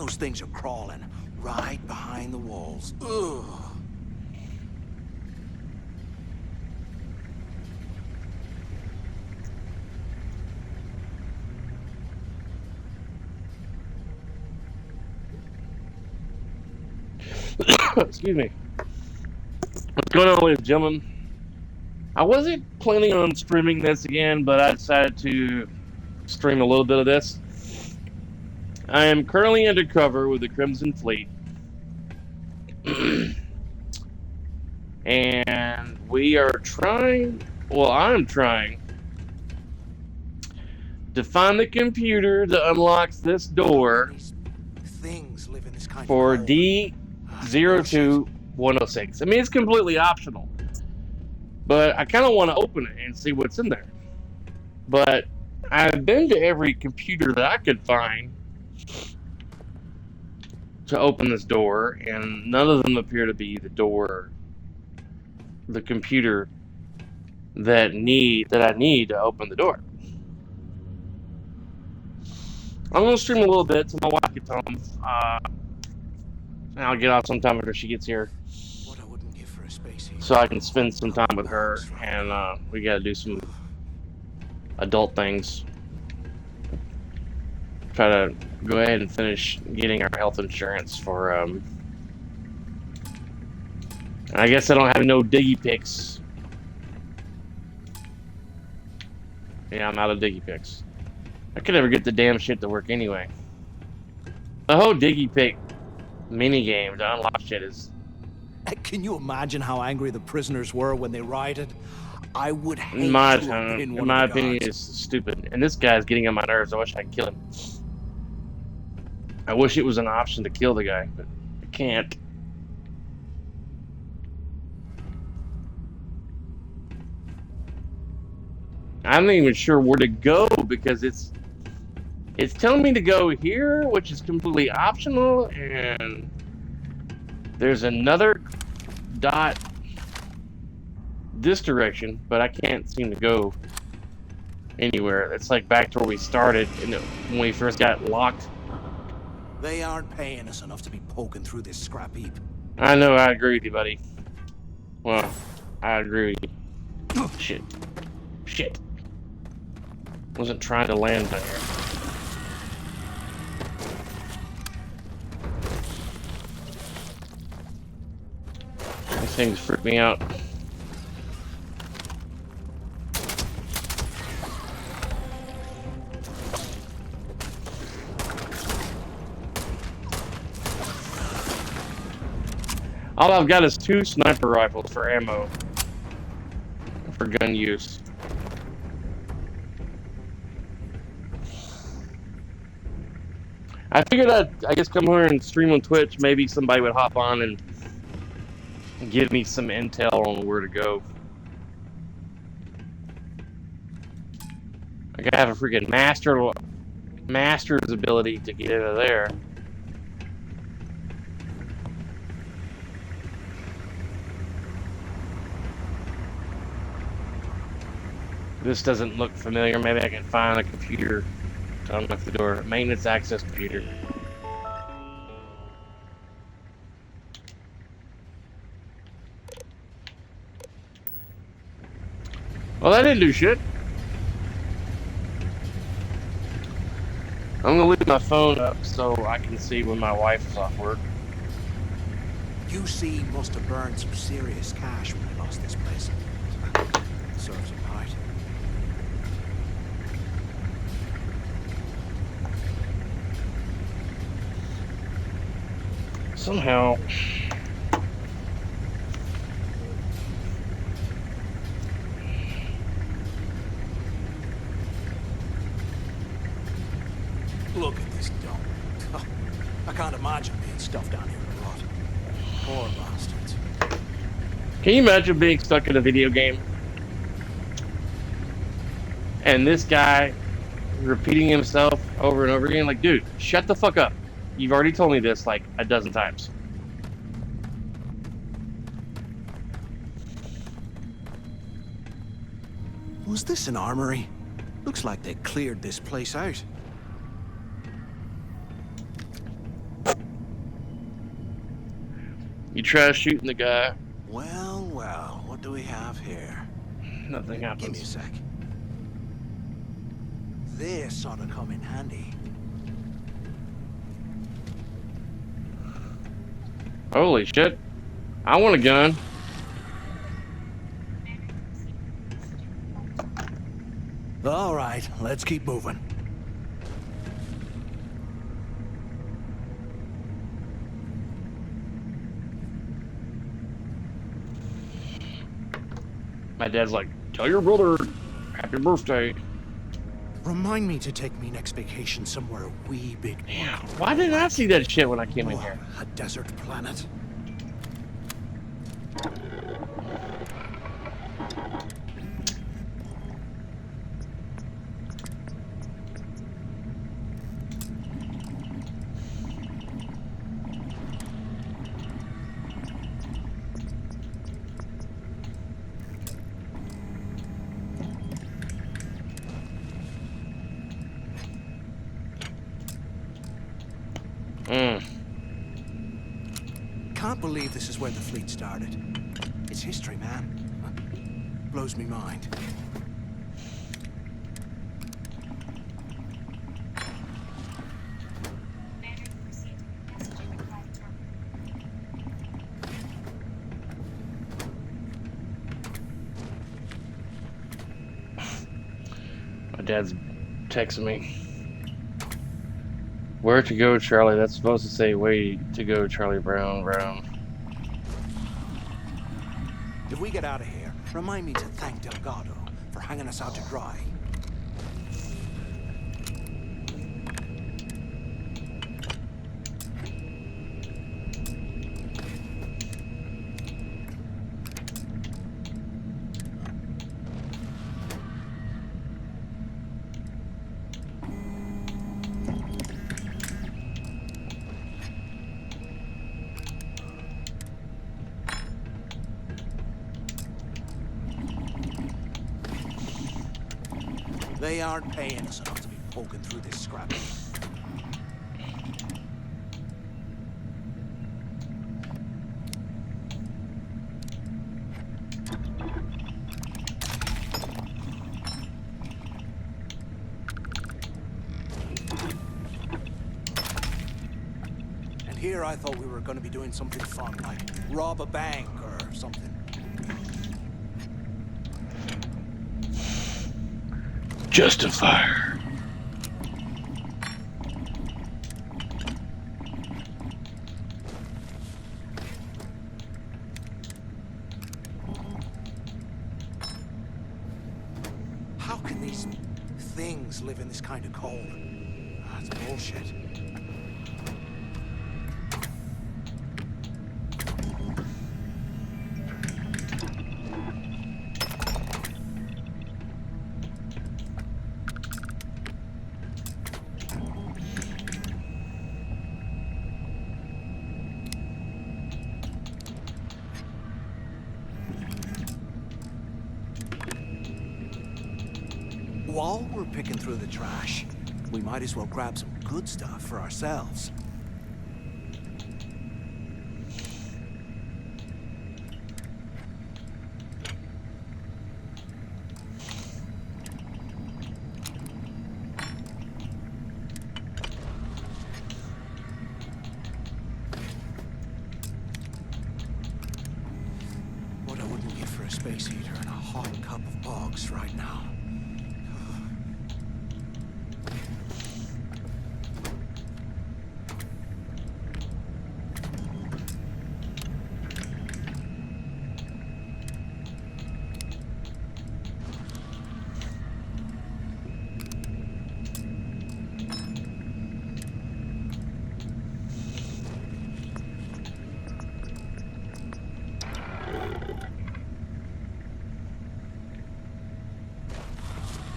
those things are crawling right behind the walls. Ugh. Excuse me. What's going on, ladies and gentlemen? I wasn't planning on streaming this again, but I decided to stream a little bit of this. I am currently undercover with the Crimson Fleet. And we are trying, well, I'm trying to find the computer that unlocks this door Things live in this kind for of hole. D02106. I mean, it's completely optional, but I kind of want to open it and see what's in there. But I've been to every computer that I could find to open this door, and none of them appear to be the computer that I need to open the door. I'm going to stream a little bit till my wife gets home. And I'll get off sometime after she gets here, What I wouldn't give for a space heater. so I can spend some time with her, and we got to do some adult things. Try to go ahead and finish getting our health insurance for, I guess I don't have no diggy picks. Yeah, I'm out of diggy picks. I could never get the damn shit to work anyway. The whole diggy pick minigame to unlock shit is... Can you imagine how angry the prisoners were when they rioted? I would hate In my to have been one in my of the opinion, guards. is stupid. And this guy's getting on my nerves. I wish I could kill him. I wish it was an option to kill the guy, but I can't. I'm not even sure where to go because it's telling me to go here, which is completely optional, and there's another dot this direction, but I can't seem to go anywhere. It's like back to where we started when we first got locked. They aren't paying us enough to be poking through this scrap heap. I know, I agree with you, buddy. Well, I agree with you. Shit. Shit. Wasn't trying to land down here. These things freak me out. All I've got is 2 sniper rifles for ammo. For gun use. I figured I guess come here and stream on Twitch, maybe somebody would hop on and give me some intel on where to go. I gotta have a freaking master's ability to get out of there. This doesn't look familiar. Maybe I can find a computer to unlock the door. Maintenance access computer. Well, that didn't do shit. I'm gonna leave my phone up so I can see when my wife is off work. UC must have burned some serious cash when I lost this place. Serves him right. Somehow... Look at this dump. I can't imagine being stuffed down here a lot. Poor bastards. Can you imagine being stuck in a video game? And this guy repeating himself over and over again? Like, dude, shut the fuck up. You've already told me this like a dozen times. Was this an armory? Looks like they cleared this place out. You try shooting the guy. Well, well, what do we have here? Nothing Give me a happens. sec. This ought to come in handy. Holy shit. I want a gun. All right, let's keep moving. My dad's like, tell your brother, happy birthday. Remind me to take me next vacation somewhere a wee bit. Yeah, why didn't I see that shit when I came in Oh, here? a desert planet. Can't believe this is where the fleet started. It's history, man. Blows me mind. My dad's texting me. Where to go, Charlie? That's supposed to say way to go, Charlie Brown. If we get out of here, remind me to thank Delgado for hanging us out to dry. They aren't paying us enough to be poking through this scrap. And here I thought we were going to be doing something fun, like rob a bank or something. Justifier. How can these things live in this kind of cold? That's bullshit. While we're picking through the trash, we might as well grab some good stuff for ourselves. What I wouldn't give for a space heater and a hot cup of bogs right now.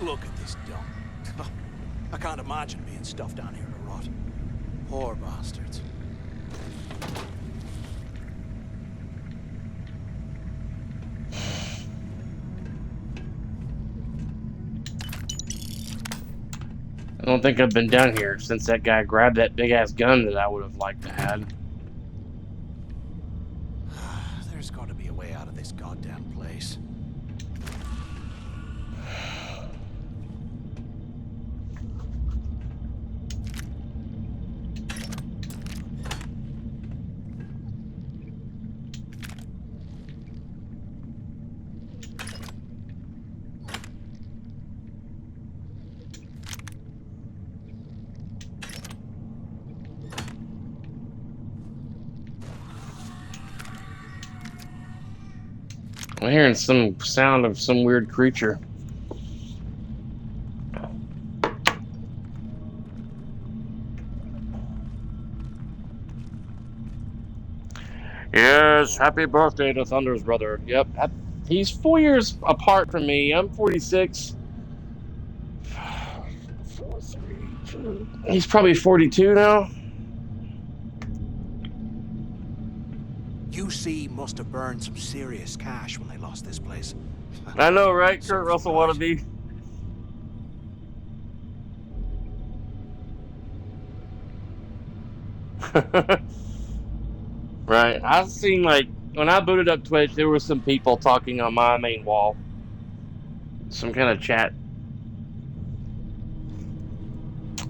Look at this dump. I can't imagine being stuffed down here to rot. Poor bastards. I don't think I've been down here since that guy grabbed that big ass gun that I would have liked to have. There's got to be a way out of this goddamn place. I'm hearing some sound of some weird creature. Yes, happy birthday to Thunder's brother. Yep, he's 4 years apart from me. I'm 46. 4, 3, 2. He's probably 42 now. UC must have burned some serious cash when they lost this place. I know, right? Kurt Russell wannabe. Right. I've seen, like, when I booted up Twitch, there were some people talking on my main wall. Some kind of chat.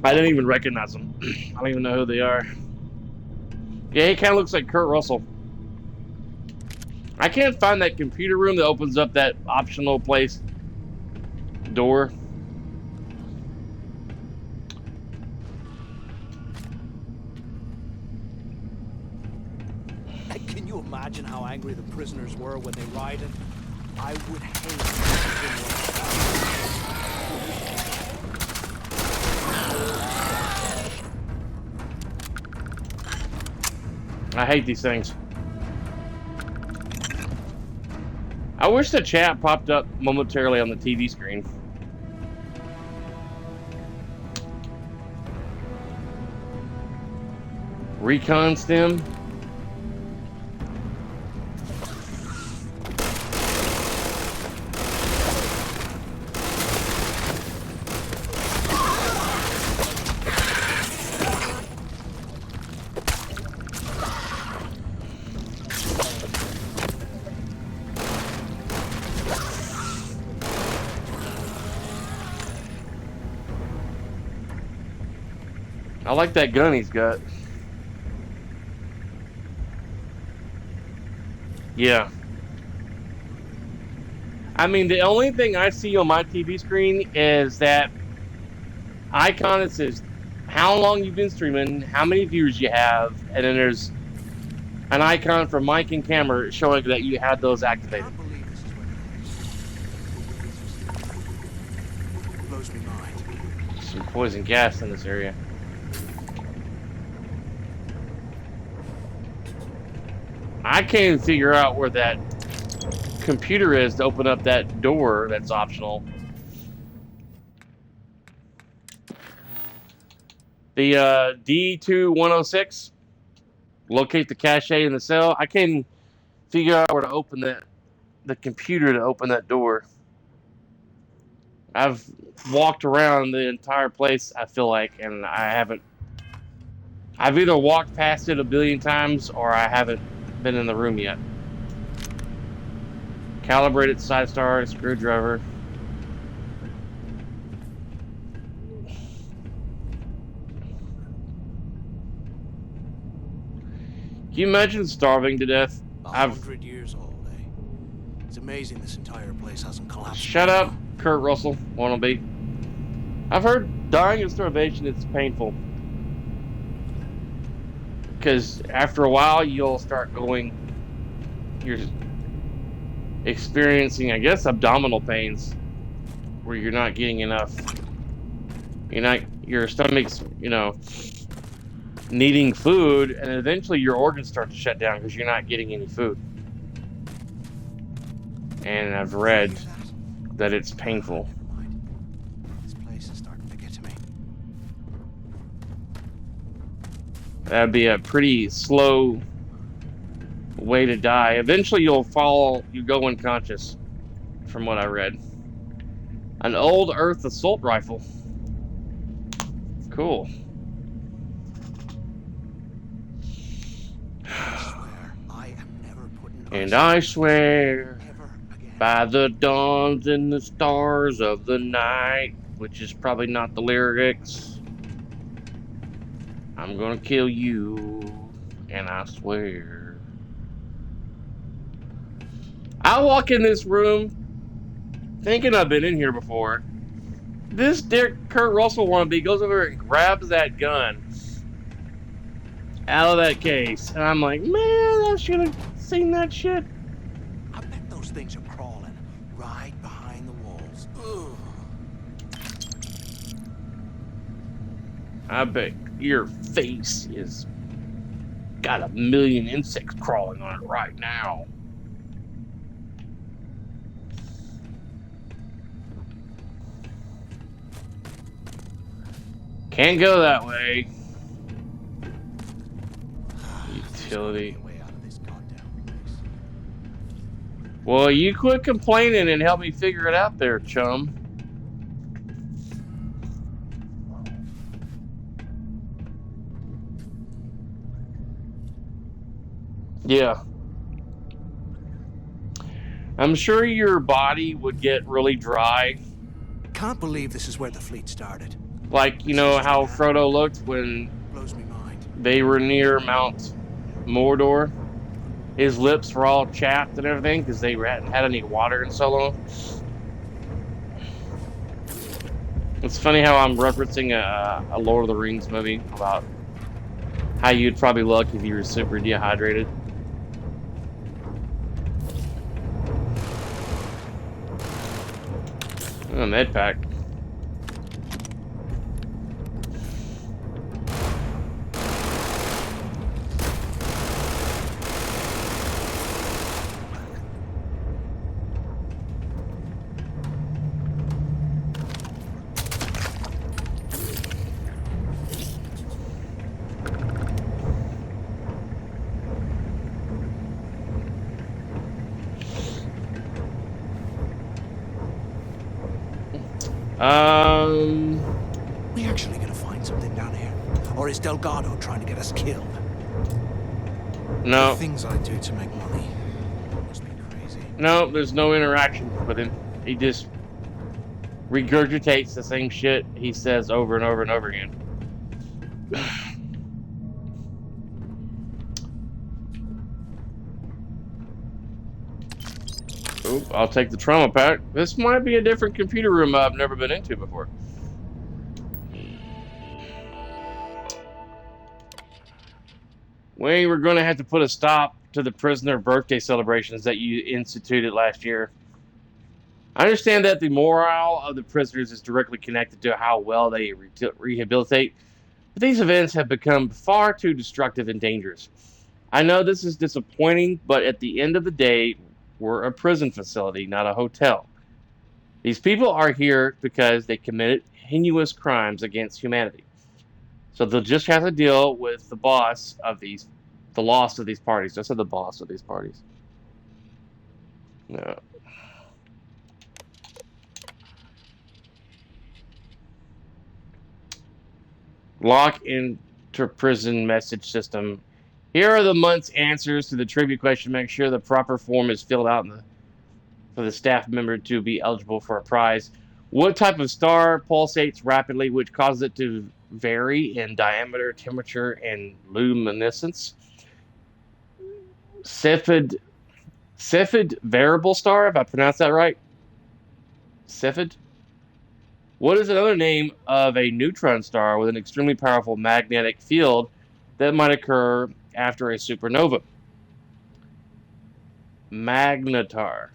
I didn't even recognize them. I don't even know who they are. Yeah, he kind of looks like Kurt Russell. I can't find that computer room that opens up that optional place door. Can you imagine how angry the prisoners were when they rioted? I would hate I hate these things. I wish the chat popped up momentarily on the TV screen. Recon stem. I like that gun he's got. Yeah. I mean, the only thing I see on my TV screen is that icon that says how long you've been streaming, how many viewers you have, and then there's an icon for mic and camera showing that you had those activated. blows me mind. Some poison gas in this area. I can't even figure out where that computer is to open up that door that's optional. The D2106, locate the cache in the cell. I can't figure out where to open the computer to open that door. I've walked around the entire place, I feel like, and I haven't. I've either walked past it a billion times or I haven't been in the room yet. Calibrated side star, screwdriver. Can you imagine starving to death? 100 years old, eh? It's amazing this entire place hasn't collapsed. Shut up, Kurt Russell, wannabe. I've heard dying of starvation is painful. Because after a while, you'll start you're experiencing, I guess, abdominal pains where you're not getting enough. Your stomach's, needing food, and eventually your organs start to shut down because you're not getting any food. And I've read that it's painful. This place is starting to get to me. That'd be a pretty slow way to die. Eventually you go unconscious, from what I read. An old Earth assault rifle. Cool. And I swear ever again. by the dawns and the stars of the night, which is probably not the lyrics, I'm gonna kill you, and I swear. I walk in this room thinking I've been in here before. This Kurt Russell wannabe goes over and grabs that gun out of that case, and I'm like, man, I should have seen that shit. I bet those things are crawling right behind the walls. Ugh. I bet your face is got a million insects crawling on it right now. Can't go that way. Utility. Way out of this goddamn place. Well, you quit complaining and help me figure it out there, chum. Yeah. I'm sure your body would get really dry. Can't believe this is where the fleet started. Like, you know how Frodo looked when Blows me mind. they were near Mount Mordor? His lips were all chapped and everything because they hadn't had any water in so long. It's funny how I'm referencing a Lord of the Rings movie about how you'd probably look if you were super dehydrated. Oh, med pack. We actually gonna find something down here? Or is Delgado trying to get us killed? No. The things I do to make money must be crazy. No, there's no interaction with him. He just regurgitates the same shit he says over and over and over again. Oop, I'll take the trauma pack. This might be a different computer room I've never been into before. We were going to have to put a stop to the prisoner birthday celebrations that you instituted last year. I understand that the morale of the prisoners is directly connected to how well they rehabilitate, but these events have become far too destructive and dangerous. I know this is disappointing, but at the end of the day, we're a prison facility, not a hotel. These people are here because they committed heinous crimes against humanity. So they'll just have to deal with the loss of these parties. I said the boss of these parties. No. Lock into prison message system. Here are the month's answers to the trivia question. Make sure the proper form is filled out for the staff member to be eligible for a prize. What type of star pulsates rapidly, which causes it to vary in diameter, temperature, and luminescence? Cepheid variable star, if I pronounced that right. Cepheid? What is another name of a neutron star with an extremely powerful magnetic field that might occur after a supernova? Magnetar.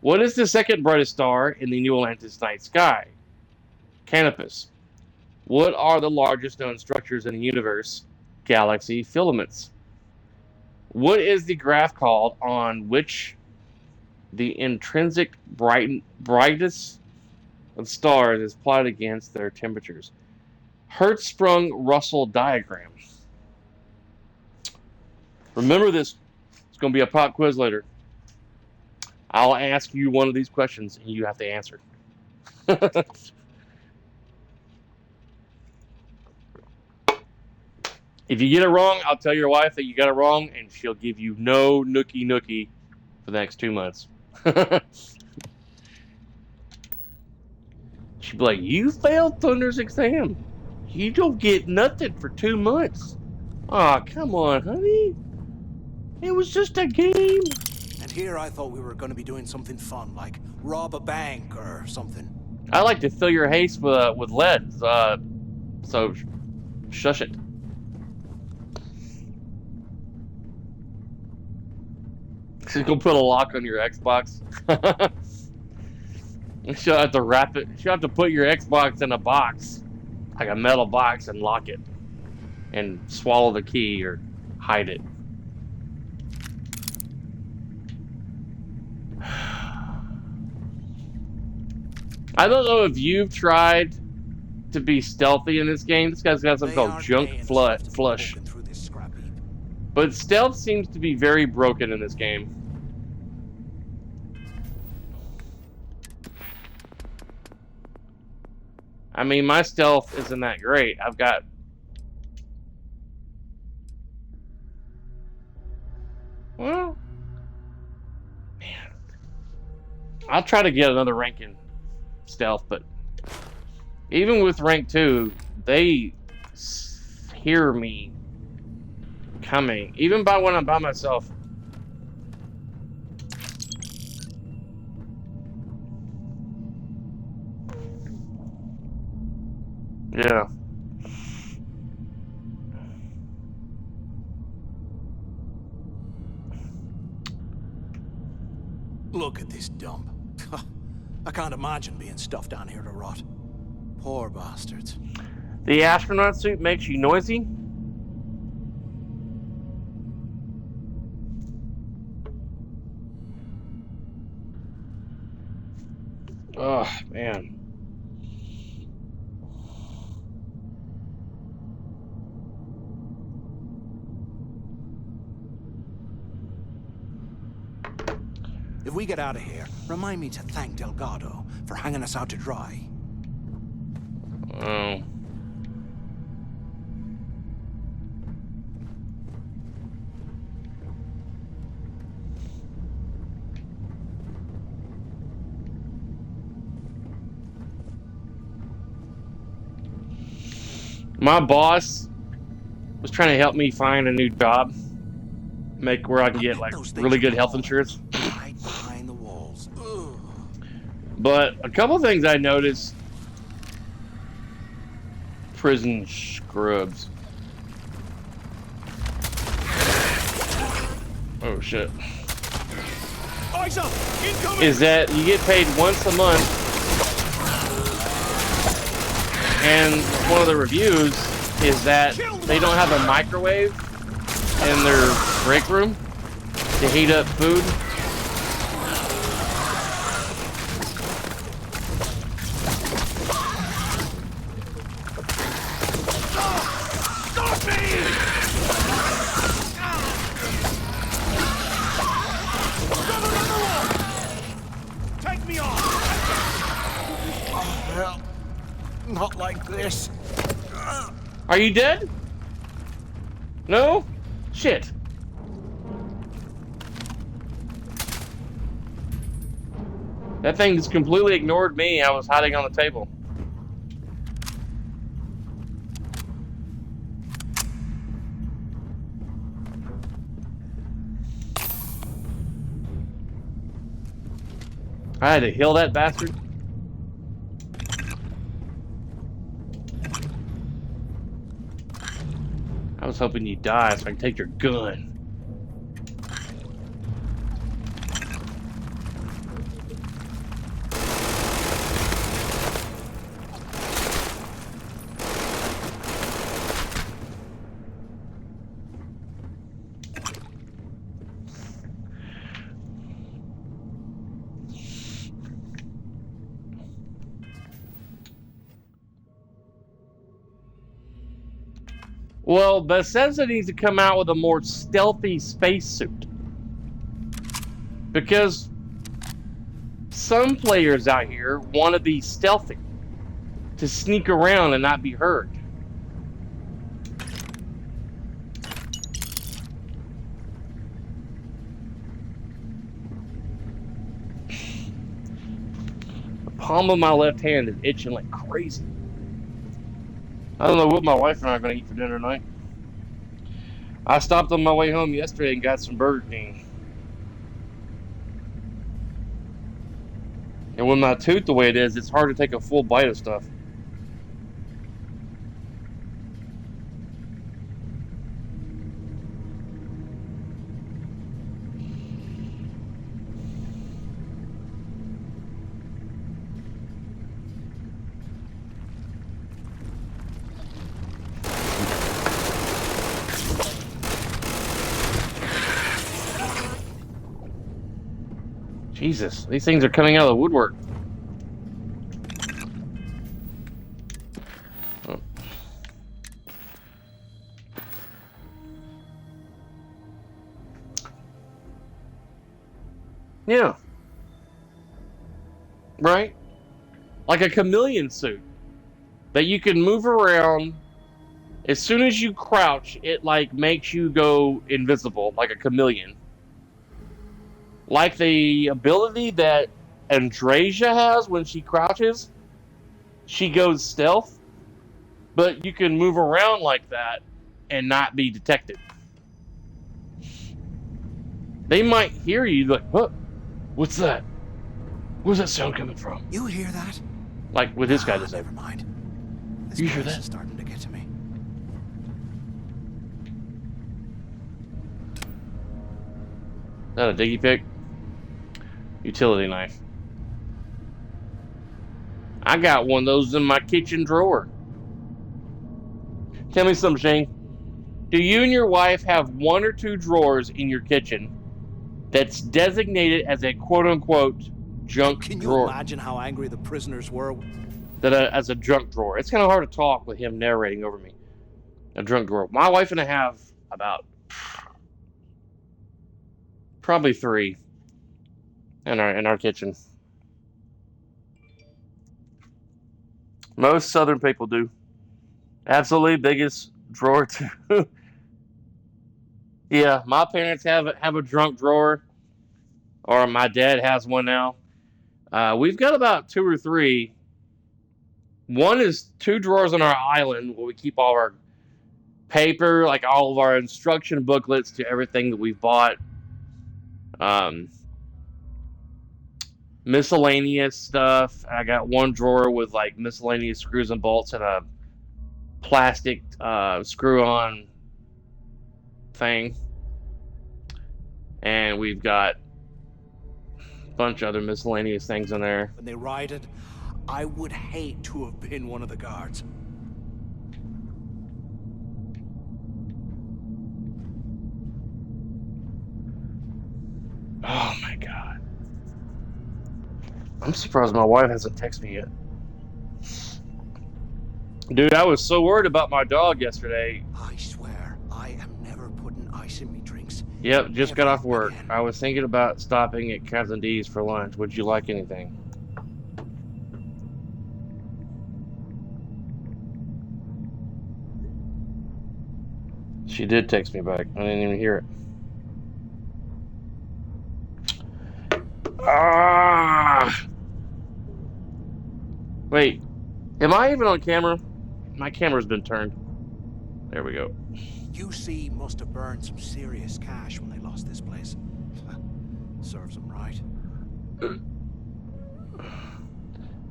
What is the second brightest star in the New Atlantis night sky? Canopus. What are the largest known structures in the universe? Galaxy filaments. What is the graph called on which the intrinsic brightness of stars is plotted against their temperatures? Hertzsprung-Russell diagram. Remember this. It's going to be a pop quiz later. I'll ask you one of these questions and you have to answer. If you get it wrong, I'll tell your wife that you got it wrong, and she'll give you no nookie for the next 2 months. She'd be like, "You failed Thunder's exam. You don't get nothing for 2 months." Aw, come on, honey. It was just a game. And here I thought we were going to be doing something fun, like rob a bank or something. I like to fill your haze with lead, so shush it. She's gonna put a lock on your Xbox. She'll have to wrap it. She'll have to put your Xbox in a box, like a metal box, and lock it, and swallow the key or hide it. I don't know if you've tried to be stealthy in this game. This guy's got something called Junk Flush. But stealth seems to be very broken in this game. I mean, my stealth isn't that great. I've got... Well... Man. I'll try to get another rank in stealth, but... Even with rank 2, they hear me coming. Even when I'm by myself. Yeah. Look at this dump. I can't imagine being stuffed down here to rot. Poor bastards. The astronaut suit makes you noisy? Oh, man. If we get out of here, remind me to thank Delgado for hanging us out to dry. Oh. My boss was trying to help me find a new job, where I can get like really good health insurance. Right behind the walls. Ugh. But a couple things I noticed. Prison scrubs. Oh shit. Is that you get paid once a month, and one of the reviews is that they don't have a microwave in their break room to heat up food. Not like this. Are you dead? No? Shit. That thing just completely ignored me. I was hiding on the table. I had to heal that bastard. I was hoping you'd die so I can take your gun. Well, Bethesda needs to come out with a more stealthy spacesuit. Because some players out here want to be stealthy. To sneak around and not be heard. palm of my left hand is itching like crazy. I don't know what my wife and I are going to eat for dinner tonight. I stopped on my way home yesterday and got some Burger King. And with my tooth the way it is, it's hard to take a full bite of stuff. Jesus, these things are coming out of the woodwork. Oh. Yeah. Right? Like a chameleon suit that you can move around. As soon as you crouch, it like makes you go invisible, like a chameleon. Like the ability that Andrasia has when she crouches, she goes stealth, but you can move around like that and not be detected. They might hear you like, "What? What's that? Where's that sound coming from?" You hear that? Like with this guy to say. Never mind. This You hear place that? is starting to get to me. Is that a diggy pick? Utility knife. I got one of those in my kitchen drawer. Tell me something, Shane. Do you and your wife have one or two drawers in your kitchen that's designated as a quote-unquote junk Can you drawer? imagine how angry the prisoners were? That as a junk drawer. It's kind of hard to talk with him narrating over me. A junk drawer. My wife and I have about probably 3 in our kitchen. Most Southern people do. Absolutely biggest drawer too. Yeah, my parents have a junk drawer, or my dad has one now. We've got about 2 or 3. One is 2 drawers on our island where we keep all our paper, like all of our instruction booklets to everything that we've bought. Miscellaneous stuff. I got one drawer with like miscellaneous screws and bolts and a plastic screw-on thing. And we've got a bunch of other miscellaneous things in there. When they rioted, I would hate to have been one of the guards. Oh my god. I'm surprised my wife hasn't texted me yet. Dude, I was so worried about my dog yesterday. I swear, I am never putting ice in me drinks. Yep, just got off work. Again. I was thinking about stopping at Captain D's for lunch. Would you like anything? She did text me back. I didn't even hear it. Ah! Wait, am I even on camera? My camera's been turned. There we go. UC must have burned some serious cash when they lost this place. Serves them right.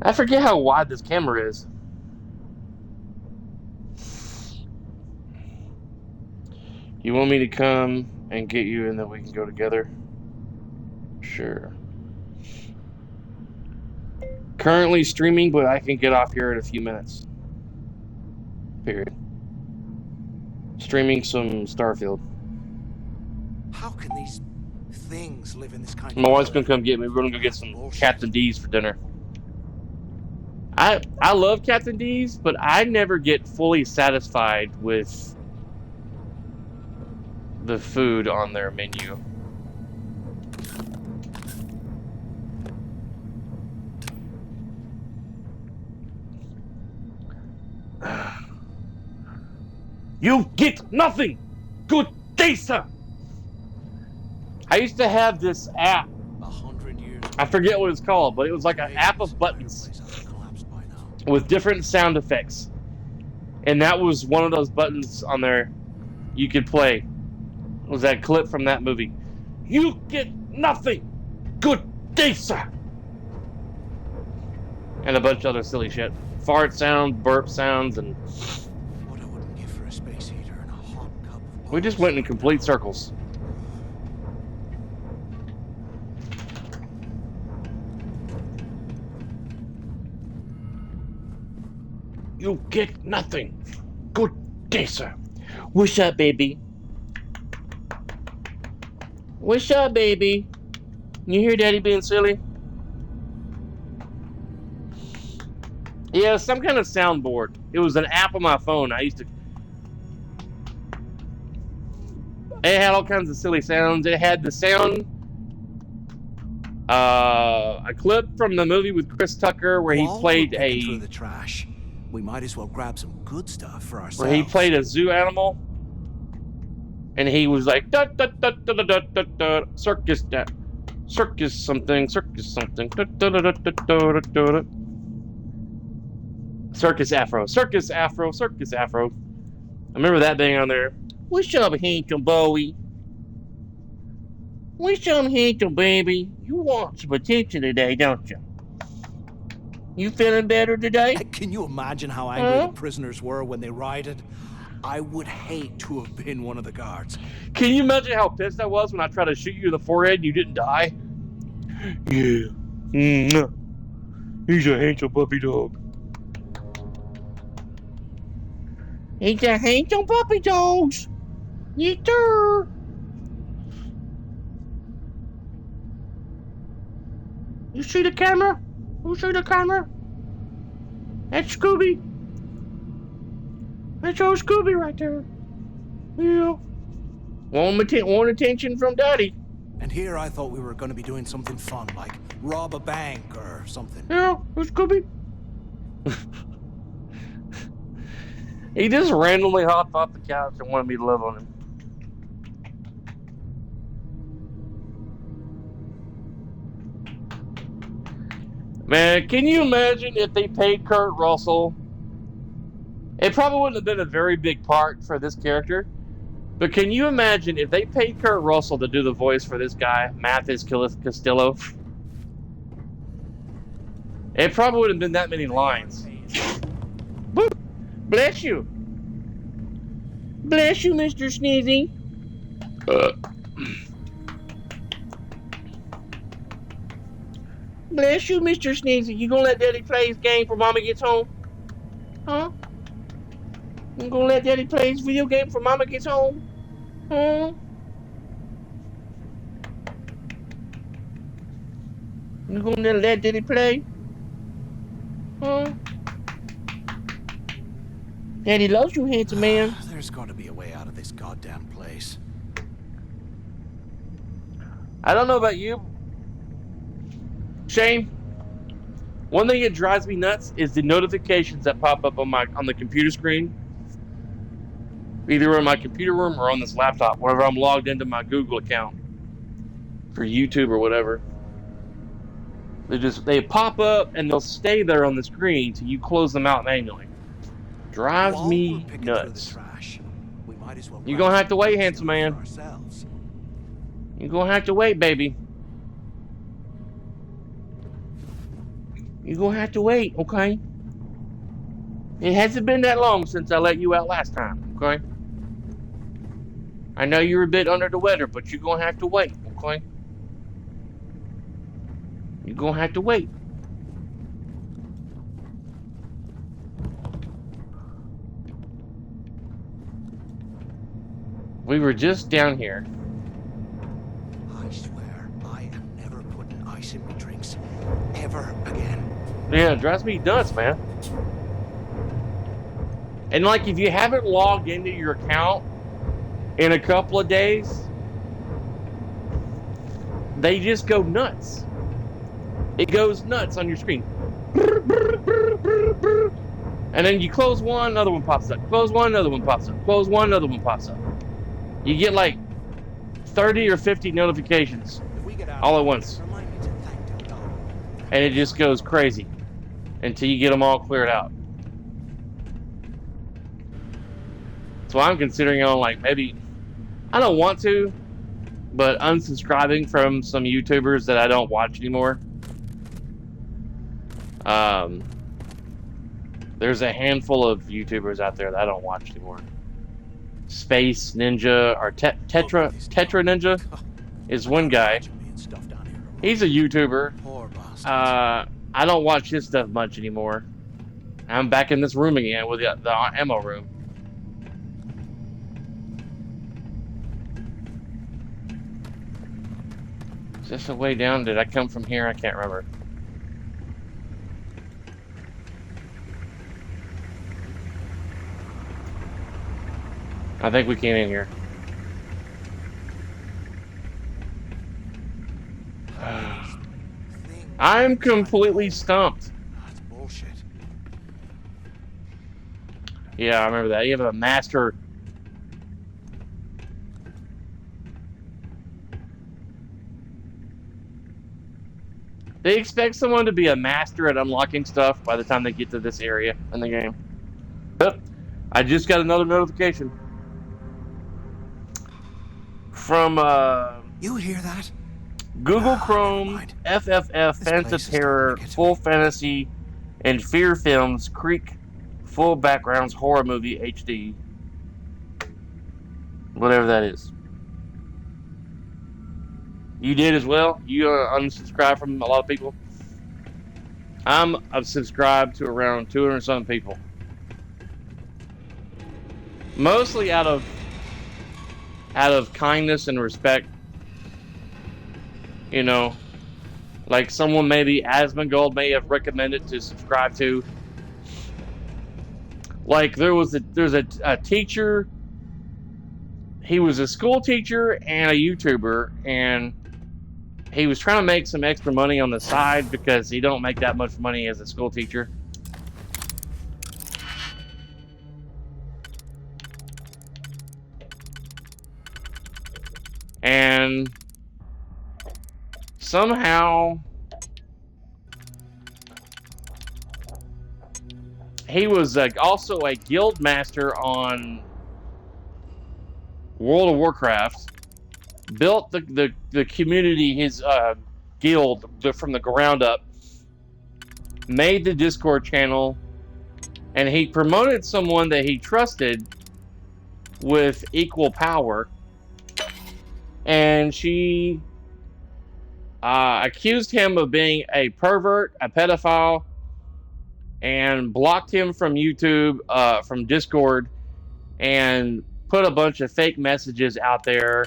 I forget how wide this camera is. You want me to come and get you and then we can go together? Sure. Currently streaming, but I can get off here in a few minutes. Period. Streaming some StarField. How can these things live in this kind My of wife's gonna come get me. We're gonna go get some Captain D's for dinner. I love Captain D's, but I never get fully satisfied with the food on their menu. You get nothing! Good day, sir! I used to have this app. 100 years I forget what it's called, but it was like an app of buttons with different sound effects. And that was one of those buttons on there you could play. It was that clip from that movie. You get nothing. Good day, sir. And a bunch of other silly shit. Fart sounds, burp sounds, and... What I wouldn't give for a space heater and a hot cup of We just went in complete circles. You get nothing. Good day, sir. What's up, baby? What's up, baby? You hear Daddy being silly? Yeah, some kind of soundboard. It was an app on my phone. It had all kinds of silly sounds. It had the sound, a clip from the movie with Chris Tucker where he played through the trash. We might as well grab some good stuff for ourselves. Where he played a zoo animal, and he was like da da da da da da da circus something da, da, da, da, da, da, da. Circus Afro. I remember that being on there. What's up, handsome Bowie? What's up, handsome baby? You want some attention today, don't you? You feeling better today? Can you imagine how angry the prisoners were when they rioted? I would hate to have been one of the guards. Can you imagine how pissed I was when I tried to shoot you in the forehead and you didn't die? Yeah. He's a handsome puppy dog. He's a handsome puppy dog. Yes, sir. You see the camera? Who see the camera? That's Scooby. That's old Scooby right there. Yeah. Want attention from Daddy. And here I thought we were going to be doing something fun, like rob a bank or something. Yeah, who's Scooby? He just randomly hopped off the couch and wanted me to love on him. Man, can you imagine if they paid Kurt Russell? It probably wouldn't have been a very big part for this character. But can you imagine if they paid Kurt Russell to do the voice for this guy, Mathis Castillo? It probably wouldn't have been that many lines. Boop. Bless you. Bless you, Mr. Sneezy. Bless you, Mr. Sneezy. You gonna let Daddy play his game before Mama gets home? Huh? You gonna let Daddy play his video game before Mama gets home? Huh? You gonna let Daddy play? Huh? Daddy loves you, handsome man. There's got to be a way out of this goddamn place. I don't know about you, Shane. One thing that drives me nuts is the notifications that pop up on the computer screen, either in my computer room or on this laptop, whenever I'm logged into my Google account for YouTube or whatever. They pop up and they'll stay there on the screen till you close them out manually. Drives me nuts. You're gonna have to wait, handsome man. You're gonna have to wait, baby. You're gonna have to wait, okay? It hasn't been that long since I let you out last time, okay? I know you're a bit under the weather, but you're gonna have to wait, okay? You're gonna have to wait. We were just down here. I swear, I am never putting ice in my drinks ever again. Yeah, it drives me nuts, man. And like, if you haven't logged into your account in a couple of days, they just go nuts. It goes nuts on your screen. And then you close one, another one pops up. Close one, another one pops up. Close one, another one pops up. You get like 30 or 50 notifications all at once. Remind me to thank and it just goes crazy until you get them all cleared out. So I'm considering on like maybe, I don't want to, but unsubscribing from some YouTubers that I don't watch anymore. There's a handful of YouTubers out there that I don't watch anymore. Space Ninja or Tetra Ninja is one guy. He's a YouTuber. I don't watch his stuff much anymore. I'm back in this room again with the ammo room. Is this a way down? Did I come from here? I can't remember. I think we came in here. I'm completely stumped. That's bullshit. Yeah, I remember that. You have a master. They expect someone to be a master at unlocking stuff by the time they get to this area in the game. Yep. I just got another notification. From You hear that? Google Chrome, FFF, Phantom Terror, Full Fantasy, and Fear Films, Creek, Full Backgrounds, Horror Movie, HD. Whatever that is. You did as well? You unsubscribed from a lot of people? I've subscribed to around 200 some people. Mostly out of kindness and respect. You know, like someone maybe Asmongold may have recommended to subscribe to. Like there's a teacher. He was a school teacher and a YouTuber, and he was trying to make some extra money on the side because he don't make that much money as a school teacher. And somehow he was also a guild master on World of Warcraft. Built the community, his guild, from the ground up. Made the Discord channel, and he promoted someone that he trusted with equal power. And she accused him of being a pervert, a pedophile, and blocked him from YouTube, from Discord, and put a bunch of fake messages out there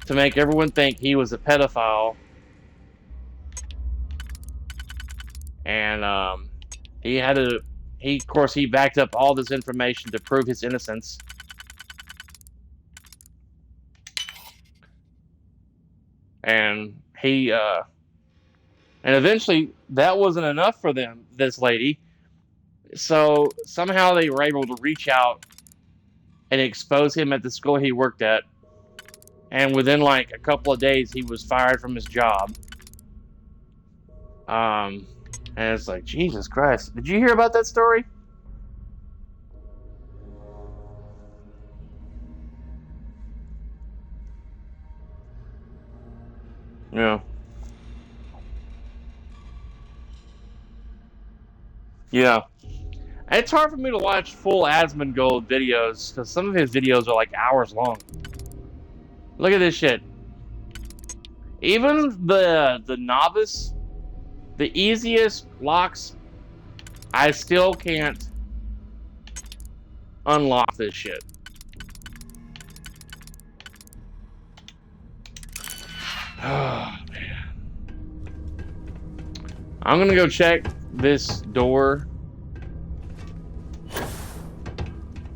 to make everyone think he was a pedophile. And of course, he backed up all this information to prove his innocence. And and eventually that wasn't enough for this lady. So somehow they were able to reach out and expose him at the school he worked at. And within like a couple of days, he was fired from his job. And it's like, Jesus Christ. Did you hear about that story? Yeah. Yeah. It's hard for me to watch full Asmongold videos because some of his videos are like hours long. Look at this shit. Even the novice, the easiest locks, I still can't unlock this shit. Oh, man. I'm gonna go check this door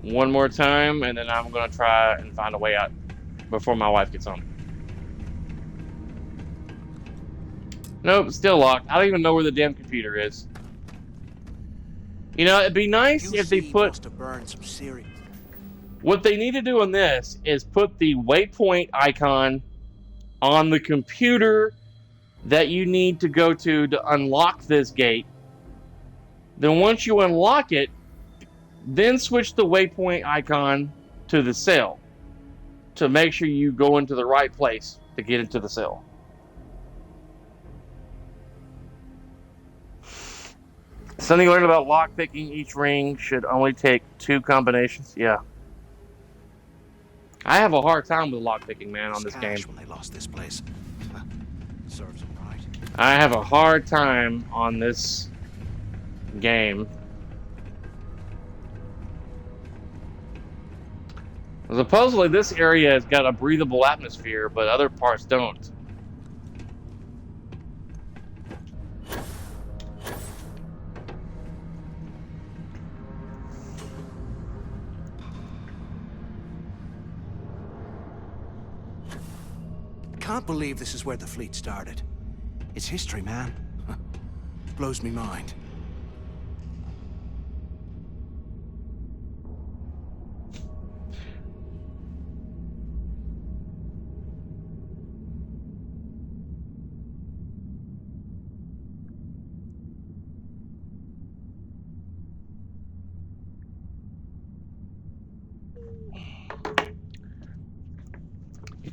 one more time, and then I'm gonna try and find a way out before my wife gets home. Nope, still locked. I don't even know where the damn computer is. You know, it'd be nice if they put... What they need to do in this is put the waypoint icon on the computer that you need to go to unlock this gate. Then once you unlock it, then switch the waypoint icon to the cell to make sure you go into the right place to get into the cell. Something you learned about lockpicking: each ring should only take 2 combinations. Yeah. I have a hard time with lockpicking, man, on this game. When they lost this place. Serves them right. I have a hard time on this game. Supposedly this area has got a breathable atmosphere, but other parts don't. Can't believe this is where the fleet started. It's history, man. Blows me mind.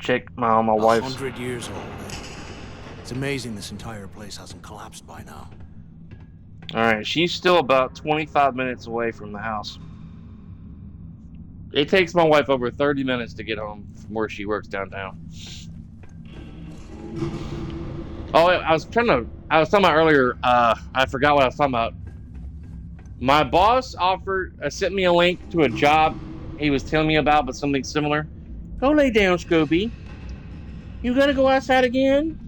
Check my wife's. 100 years old. It's amazing this entire place hasn't collapsed by now. Alright, she's still about 25 minutes away from the house. It takes my wife over 30 minutes to get home from where she works downtown. Oh, I was talking about earlier, I forgot what I was talking about. My boss sent me a link to a job he was telling me about, but something similar. Go lay down, Scobie. You gotta go outside again?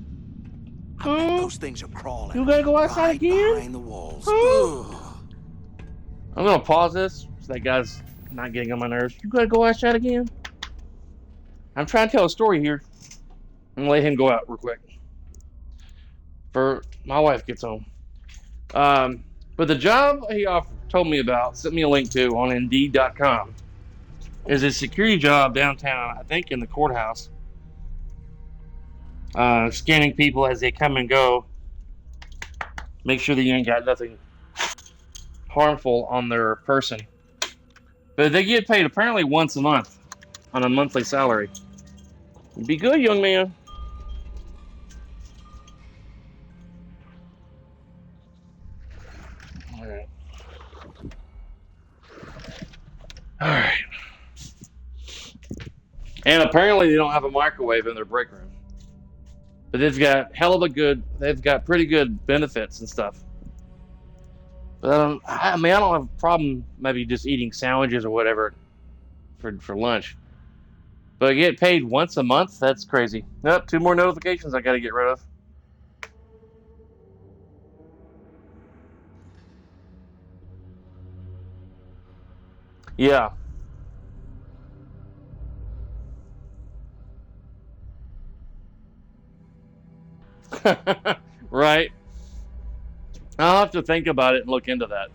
Huh? Those things are crawling. You gotta go outside again? Behind the walls. Huh? I'm gonna pause this so that guy's not getting on my nerves. You gotta go outside again? I'm trying to tell a story here. I'm gonna let him go out real quick. For my wife gets home. But the job he told me about, sent me a link to on Indeed.com, is a security job downtown, I think in the courthouse. Scanning people as they come and go. Make sure that you ain't got nothing harmful on their person. But they get paid apparently once a month on a monthly salary. Be good, young man. Alright. Alright. And apparently they don't have a microwave in their break room. But they've got they've got pretty good benefits and stuff. But I don't have a problem maybe just eating sandwiches or whatever for lunch. But I get paid once a month? That's crazy. Nope, 2 more notifications I gotta get rid of. Yeah. Right. I'll have to think about it and look into that.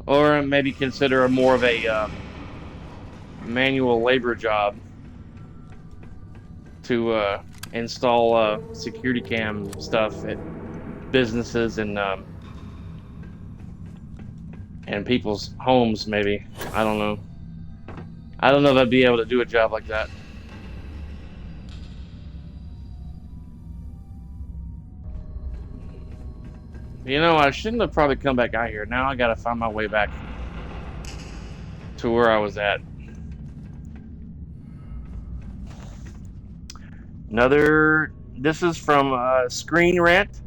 Or maybe consider more of a manual labor job to install security cam stuff at businesses and people's homes, maybe. I don't know. I don't know if I'd be able to do a job like that. You know, I shouldn't have probably come back out here. Now I gotta find my way back to where I was at. This is from Screen Rant.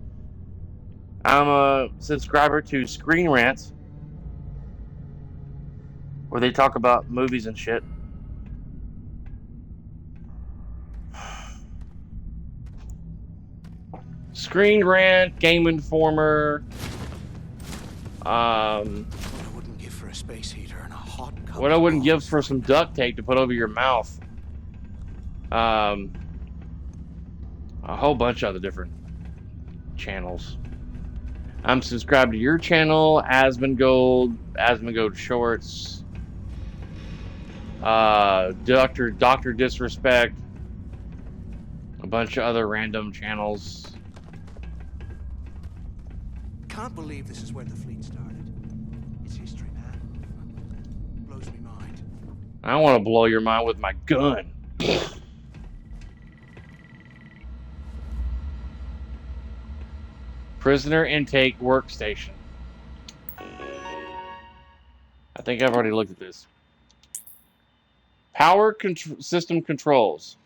I'm a subscriber to Screen Rant, where they talk about movies and shit. Screen Rant, Game Informer. What I wouldn't give for a space heater and a hot cup. What I wouldn't give for some duct tape to put over your mouth. A whole bunch of other different channels. I'm subscribed to your channel, Asmongold Shorts. Doctor Disrespect, a bunch of other random channels. Can't believe this is where the fleet started. It's history, man. Blows me mind. I want to blow your mind with my gun. Prisoner intake workstation. I think I've already looked at this. Power system controls.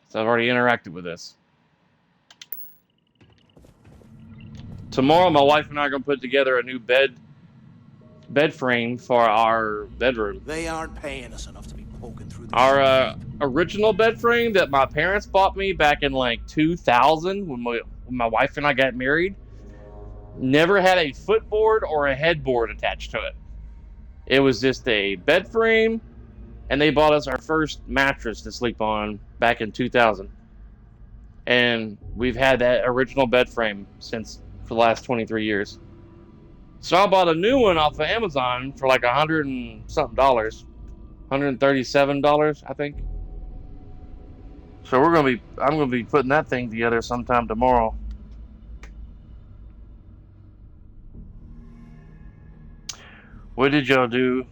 So I've already interacted with this. Tomorrow, my wife and I are going to put together a new bed frame for our bedroom. They aren't paying us enough to be poking through the Our original bed frame that my parents bought me back in like 2000 when my wife and I got married never had a footboard or a headboard attached to it. It was just a bed frame, and they bought us our first mattress to sleep on back in 2000. And we've had that original bed frame for the last 23 years. So I bought a new one off of Amazon for like $100 and something, $137, I think. So I'm gonna be putting that thing together sometime tomorrow. What did y'all do?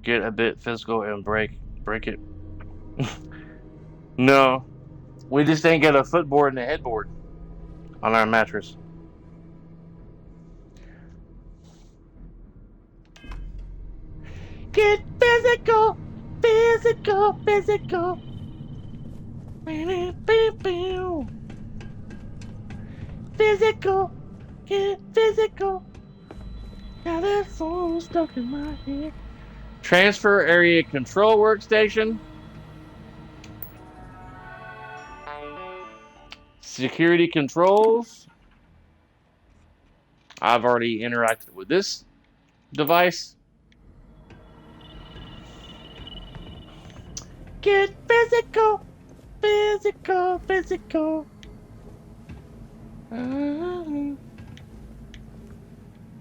Get a bit physical and break it? No, we just ain't got a footboard and a headboard on our mattress. Get physical, physical, physical. Physical, get physical. Now that song stuck in my head. Transfer area control workstation. Security controls. I've already interacted with this device. Get physical, physical, physical.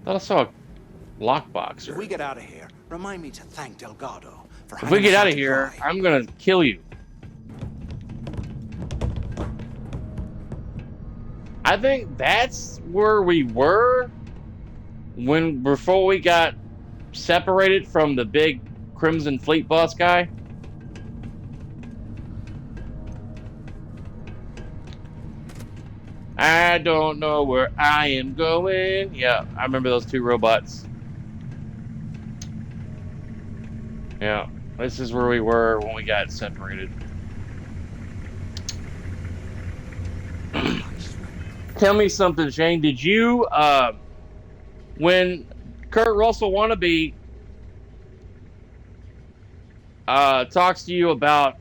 Thought I saw a lockbox. If we get out of here, remind me to thank Delgado for. If we get out of here, I'm gonna kill you. I think that's where we were before we got separated from the big Crimson Fleet boss guy. I don't know where I am going. Yeah, I remember those two robots. Yeah, this is where we were when we got separated. Tell me something, Shane. Did you, when Kurt Russell wannabe talks to you about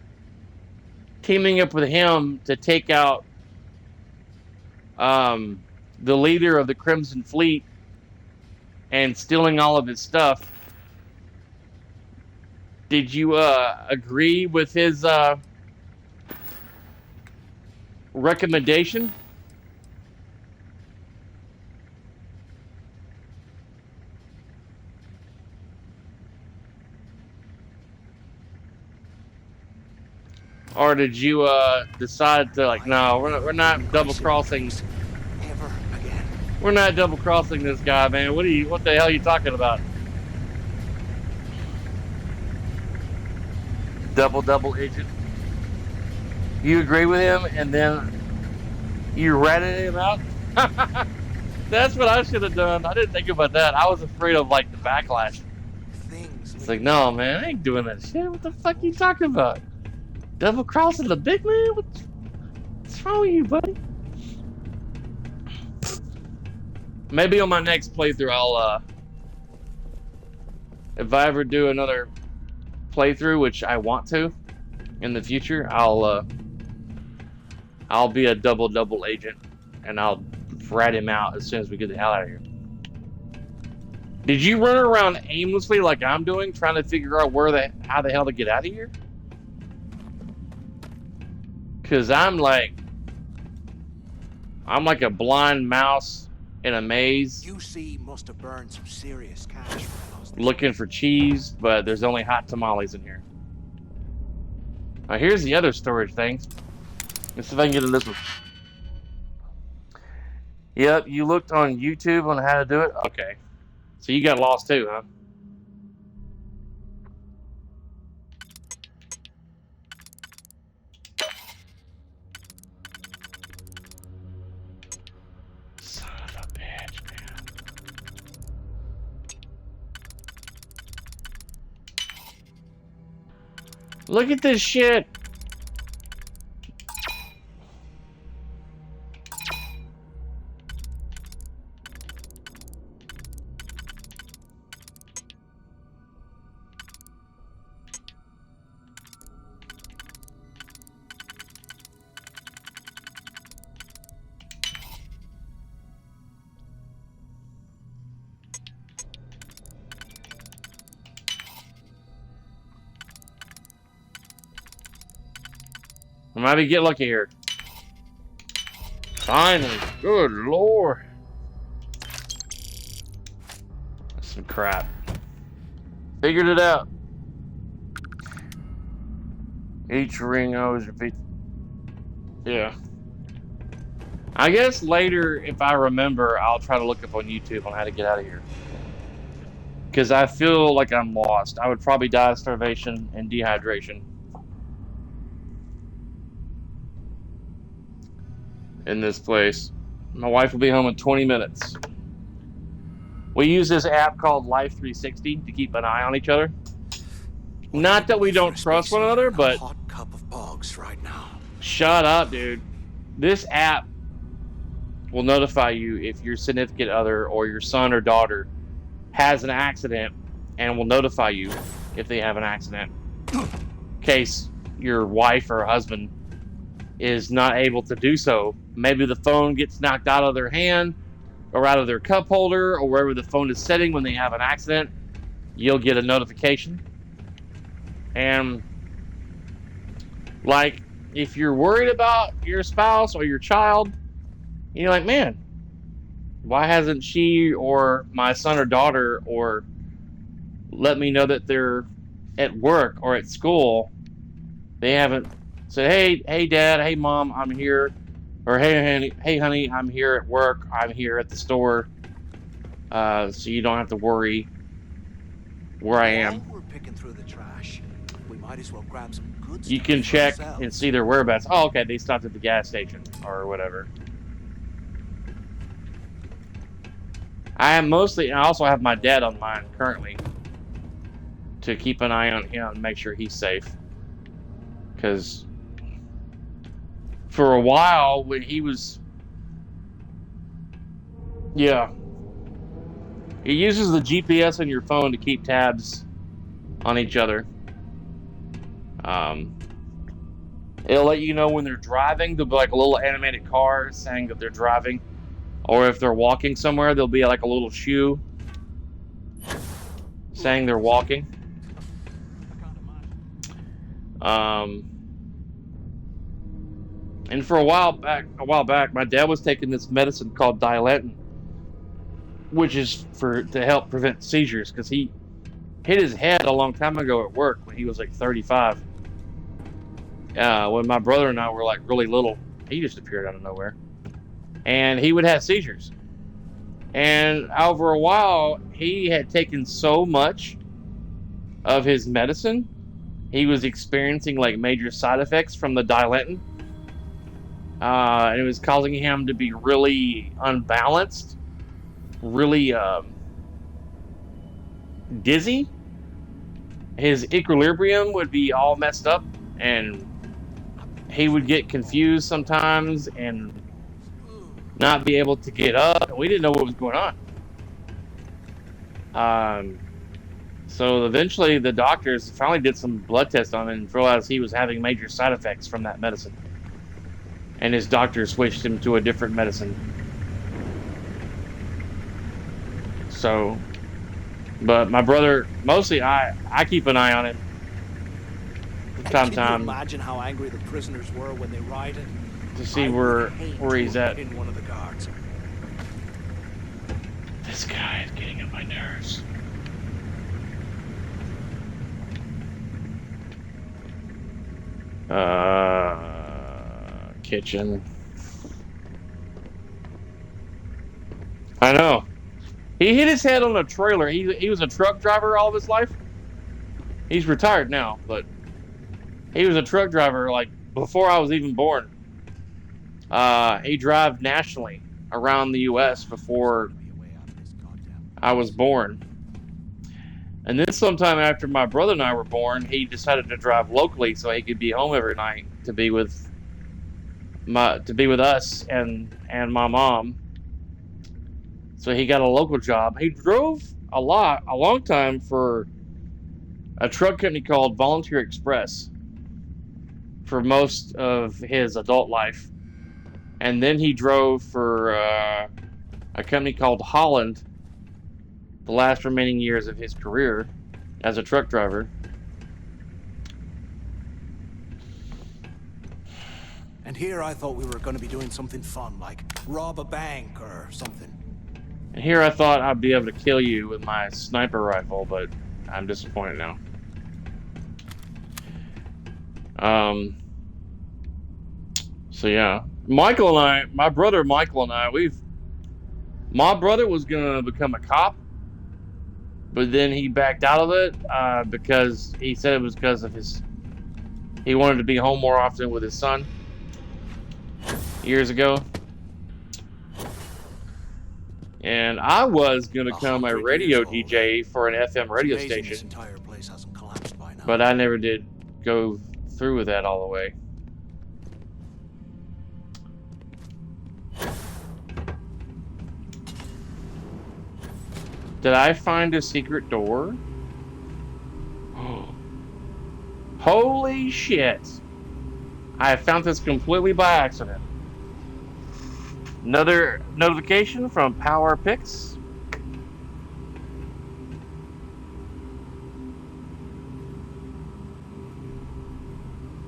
teaming up with him to take out the leader of the Crimson Fleet and stealing all of his stuff, did you agree with his recommendation? Or did you decide to, like, no, we're not double crossing? Ever again. We're not double crossing this guy, man. What the hell are you talking about? Double agent. You agree with him, and then you ratted him out. That's what I should have done. I didn't think about that. I was afraid of like the backlash. It's like, no, man, I ain't doing that shit. What the fuck are you talking about? Double crossing the big man? What's wrong with you, buddy? Maybe on my next playthrough, I'll if I ever do another playthrough, which I want to in the future, I'll be a double agent, and I'll rat him out as soon as we get the hell out of here. Did you run around aimlessly like I'm doing, trying to figure out how the hell to get out of here? Because I'm like a blind mouse in a maze UC must have burned some serious cash from us. looking for cheese, but there's only hot tamales in here. Now here's the other storage things. Let's see if I can get in this one. Yep, you looked on YouTube on how to do it? Okay. So you got lost too, huh? Son of a bitch, man. Look at this shit. I might be get lucky here. Finally. Good lord. That's some crap. Figured it out. Each ring always repeats. Yeah. I guess later, if I remember, I'll try to look up on YouTube on how to get out of here. Because I feel like I'm lost. I would probably die of starvation and dehydration in this place. My wife will be home in 20 minutes. We use this app called Life 360 to keep an eye on each other. Not that we don't trust one another, but hot cup of bugs right now. Shut up, dude. This app will notify you if your significant other or your son or daughter has an accident, and will notify you if they have an accident. In case your wife or husband is not able to do so. Maybe the phone gets knocked out of their hand or out of their cup holder or wherever the phone is sitting when they have an accident. You'll get a notification. And like, if you're worried about your spouse or your child, you're like, man, why hasn't she or my son or daughter or let me know that they're at work or at school? They haven't said, hey dad, hey mom, I'm here. Or hey honey, I'm here at work, I'm here at the store. So you don't have to worry where I am. While we're picking through the trash, we might as well grab some good You stuff can for check ourselves. and see their whereabouts. Oh, okay, they stopped at the gas station or whatever. I also have my dad on mine currently to keep an eye on him and make sure he's safe. Because for a while when he was, yeah, it uses the GPS on your phone to keep tabs on each other. It'll let you know when they're driving. There'll be like a little animated car saying that they're driving. Or if they're walking somewhere, there'll be like a little shoe saying they're walking. And for a while back, my dad was taking this medicine called Dilantin, which is to help prevent seizures, because he hit his head a long time ago at work when he was like 35. When my brother and I were like really little, he just appeared out of nowhere. And he would have seizures. And over a while, he had taken so much of his medicine, he was experiencing like major side effects from the Dilantin. And it was causing him to be really unbalanced, really dizzy. His equilibrium would be all messed up, and he would get confused sometimes and not be able to get up. We didn't know what was going on. So eventually the doctors finally did some blood tests on him and realized he was having major side effects from that medicine. And his doctor switched him to a different medicine. So, but my brother, mostly I keep an eye on him. From time to Can you time imagine how angry the prisoners were when they rioted? to see I where would hate he's to have at. been one of the guards. This guy is getting on my nerves. Kitchen. I know. He hit his head on a trailer. He was a truck driver all of his life. He's retired now, but he was a truck driver like before I was even born. He drove nationally around the U.S. before I was born. And then sometime after my brother and I were born, he decided to drive locally so he could be home every night to be with us and my mom. So he got a local job. He drove a long time for a truck company called Volunteer Express for most of his adult life. And then he drove for a company called Holland the last remaining years of his career as a truck driver. And here I thought we were going to be doing something fun, like rob a bank or something. And here I thought I'd be able to kill you with my sniper rifle, but I'm disappointed now. So yeah, my brother Michael and I, my brother was gonna become a cop, but then he backed out of it because he said it was because of he wanted to be home more often with his son years ago. And I was gonna become a radio DJ for an FM radio station, This entire place hasn't collapsed by now. but I never did go through with that all the way. Did I find a secret door? Holy shit! I found this completely by accident. Another notification from Power Picks.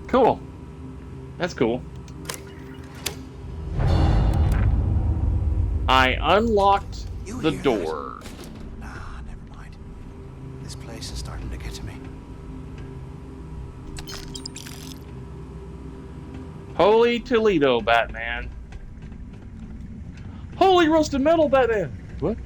Cool. That's cool. I unlocked the door. Nah, never mind. This place is starting to get to me. Holy Toledo, Batman. Holy roasted metal, Batman. What?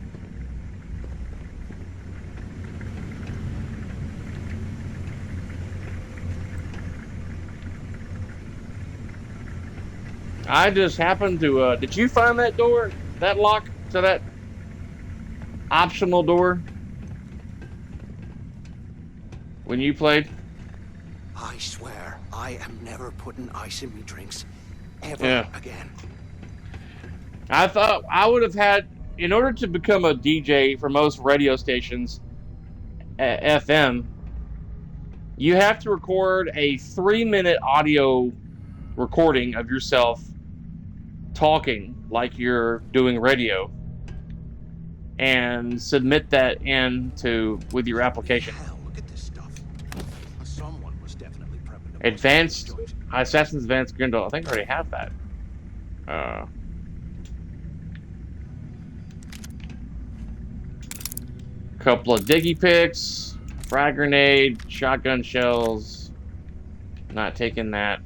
I just happened to, did you find that door? That lock to that optional door? When you played? I swear, I am never putting ice in me drinks. Ever again. I thought I would have had, in order to become a DJ for most radio stations, FM, you have to record a 3-minute audio recording of yourself talking like you're doing radio and submit that with your application. Hell, look at this stuff. Someone was definitely prepping to Advanced Assassin's Advanced Grindle. I think I already have that. Couple of diggy picks, frag grenade, shotgun shells. Not taking that.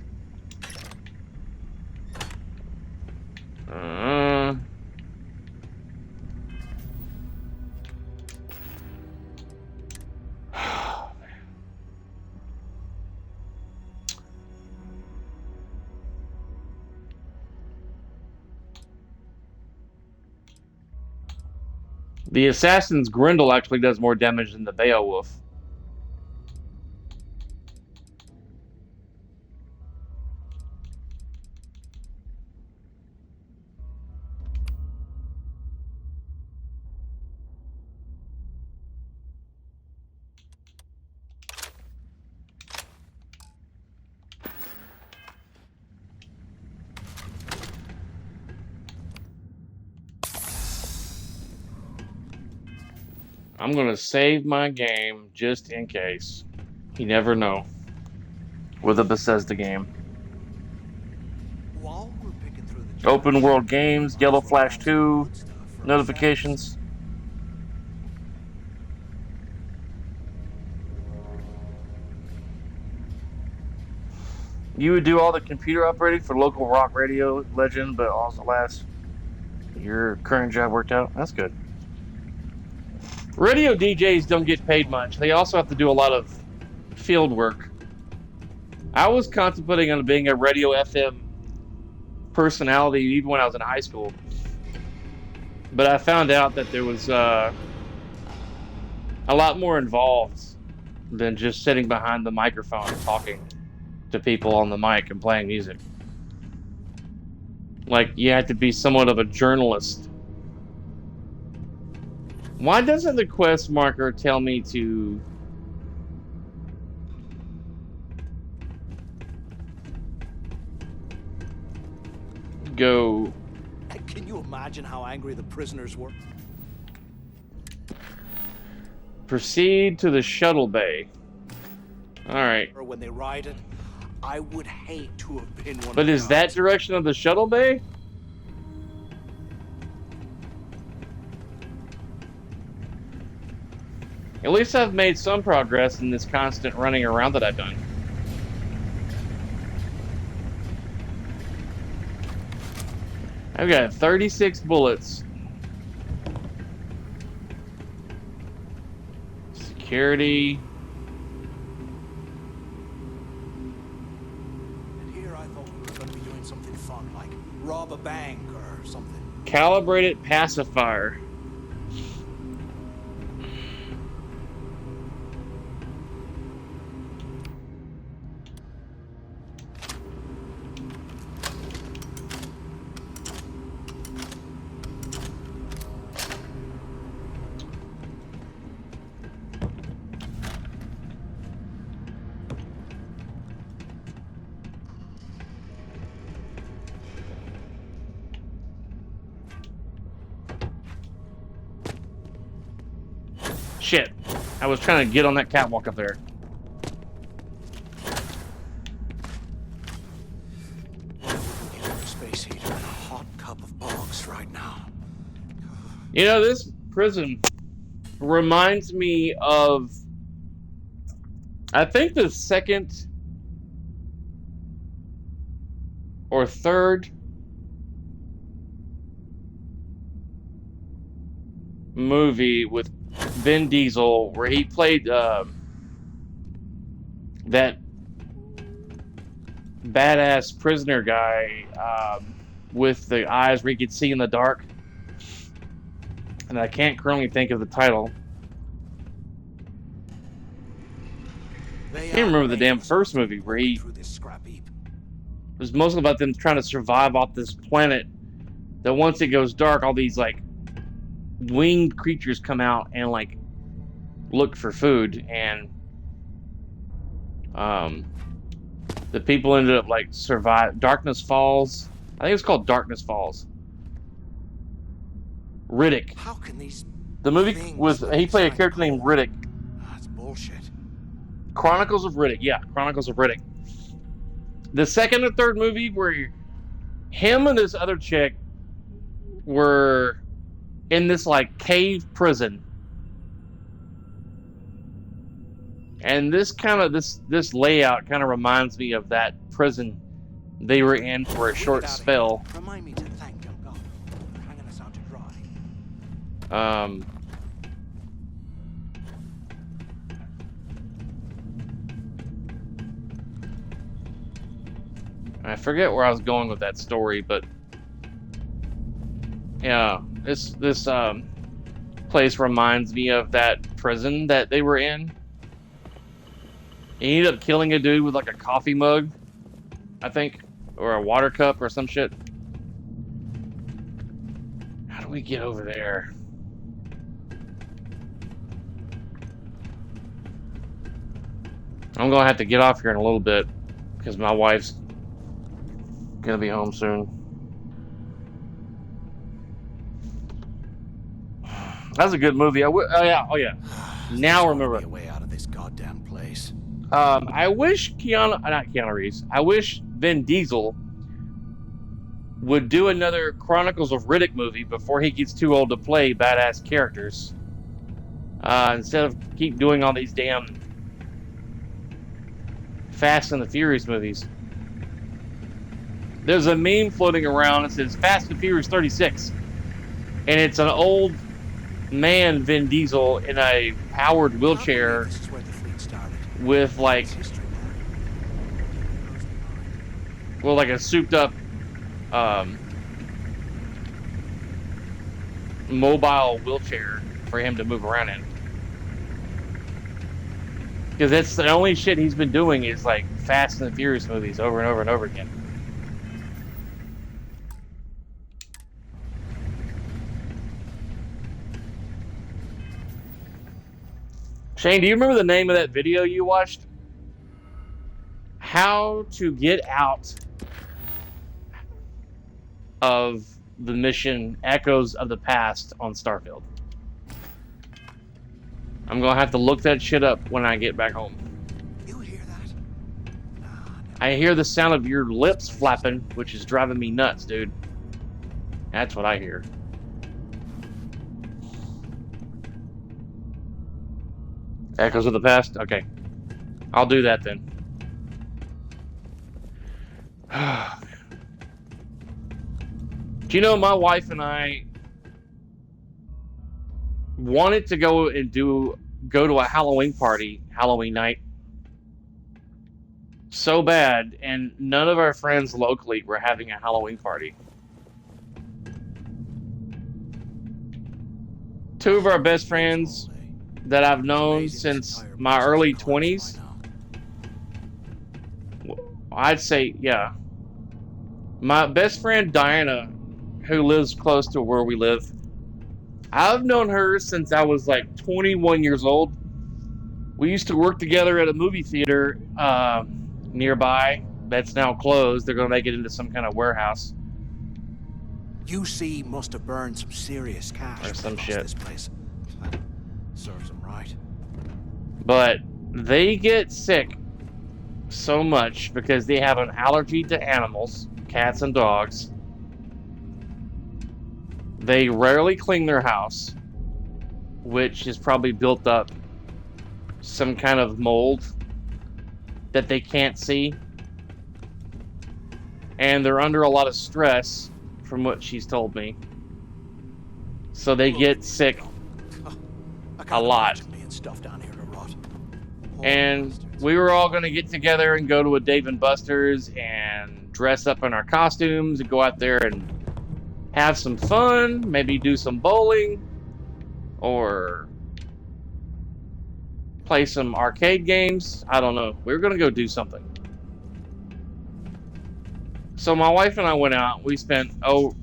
The Assassin's Grindle actually does more damage than the Beowulf. I'm gonna save my game just in case. You never know with a Bethesda game. While we're picking through the Open world games, Yellow Flash 2, notifications. You would do all the computer operating for local rock radio legend, but also last your current job worked out. That's good. Radio DJs don't get paid much. They also have to do a lot of field work. I was contemplating on being a radio FM personality even when I was in high school, but I found out that there was a lot more involved than just sitting behind the microphone and talking to people on the mic and playing music. Like, you had to be somewhat of a journalist. Why doesn't the quest marker tell me to go? Can you imagine how angry the prisoners were? Proceed to the shuttle bay. Alright. Or when they rioted, I would hate to have been one of But the is that guards. direction of the shuttle bay? At least I've made some progress in this constant running around that I've done. I've got 36 bullets. Security. And here I thought we were going to be doing something fun, like rob a bank or something. Calibrated pacifier. Shit. I was trying to get on that catwalk up there. Space heater and a hot cup of bogs right now. You know, this prison reminds me of, I think, the second or third movie with Vin Diesel where he played that badass prisoner guy with the eyes where he could see in the dark. And I can't currently think of the title. I can't remember the damn first movie where he through this scrap heap. it was mostly about them trying to survive off this planet. That once it goes dark, all these like winged creatures come out and like look for food, and the people ended up like survive. Darkness Falls. I think it's called Darkness Falls. Riddick. How can these The movie things was that he they played a signed character named code? Riddick. That's bullshit. Chronicles of Riddick. Yeah, Chronicles of Riddick. The second or third movie where him and this other chick were in this like cave prison. And this layout kind of reminds me of that prison they were in for a short Get out of spell. here. Remind me to thank your God for hanging us out to dry. I forget where I was going with that story, but yeah, this place reminds me of that prison that they were in. He ended up killing a dude with like a coffee mug, I think, or a water cup or some shit. How do we get over there? I'm gonna have to get off here in a little bit because my wife's gonna be home soon. That's a good movie. Oh yeah. Now There's remember. gotta be a way out of this goddamn place. I wish not Keanu Reeves. I wish Vin Diesel would do another Chronicles of Riddick movie before he gets too old to play badass characters. Instead of keep doing all these damn Fast and the Furious movies. There's a meme floating around that says Fast and Furious 36. And it's an old man, Vin Diesel, in a powered I can't believe wheelchair this is where the fleet started. with It's history, man. like a souped up mobile wheelchair for him to move around in. Because that's the only shit he's been doing is like Fast and the Furious movies over and over and over again. Shane, do you remember the name of that video you watched? How to get out of the mission Echoes of the Past on StarField. I'm gonna have to look that shit up when I get back home. You hear that? Nah, I hear the sound of your lips flapping, which is driving me nuts, dude. That's what I hear. Echoes of the Past? Okay. I'll do that then. Do you know my wife and I wanted to go to a Halloween party, Halloween night, so bad, and none of our friends locally were having a Halloween party. Two of our best friends that I've known since my early 20s, I'd say, yeah. My best friend Diana, who lives close to where we live, I've known her since I was like 21 years old. We used to work together at a movie theater nearby that's now closed. They're going to make it into some kind of warehouse. UC must have burned some serious cash Or some when they shit. lost this place. Serves them right. But they get sick so much because they have an allergy to animals, cats and dogs. They rarely clean their house, which has probably built up some kind of mold that they can't see. And they're under a lot of stress, from what she's told me. So they get sick a lot. Being stuffed down here to rot. And we were all going to get together and go to a Dave & Buster's and dress up in our costumes and go out there and have some fun, maybe do some bowling or play some arcade games. I don't know. We were going to go do something. So my wife and I went out. We spent around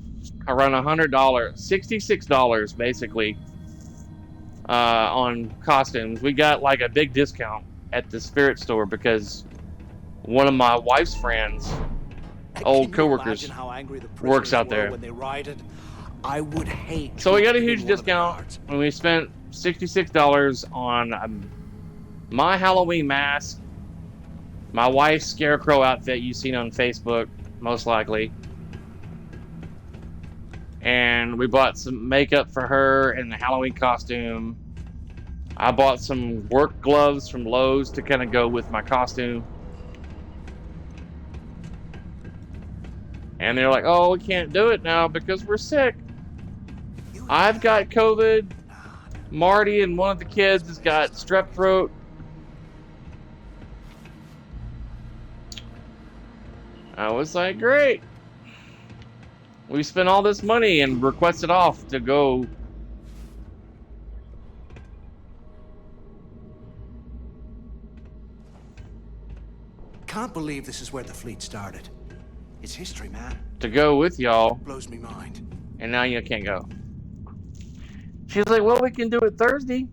$100, $66 basically, on costumes. We got like a big discount at the Spirit store because one of my wife's friends, old coworkers, works out there. When they rioted, I would hate. So we got a huge discount, and we spent $66 on my Halloween mask, my wife's scarecrow outfit you've seen on Facebook, most likely, and we bought some makeup for her and the Halloween costume. I bought some work gloves from Lowe's to kind of go with my costume. And they're like, oh, we can't do it now because we're sick. I've got COVID. Marty and one of the kids has got strep throat. I was like, great. We spent all this money and requested off to go. Can't believe this is where the fleet started. It's history, man. To go with y'all. Blows me mind. And now you can't go. She's like, well, we can do it Thursday.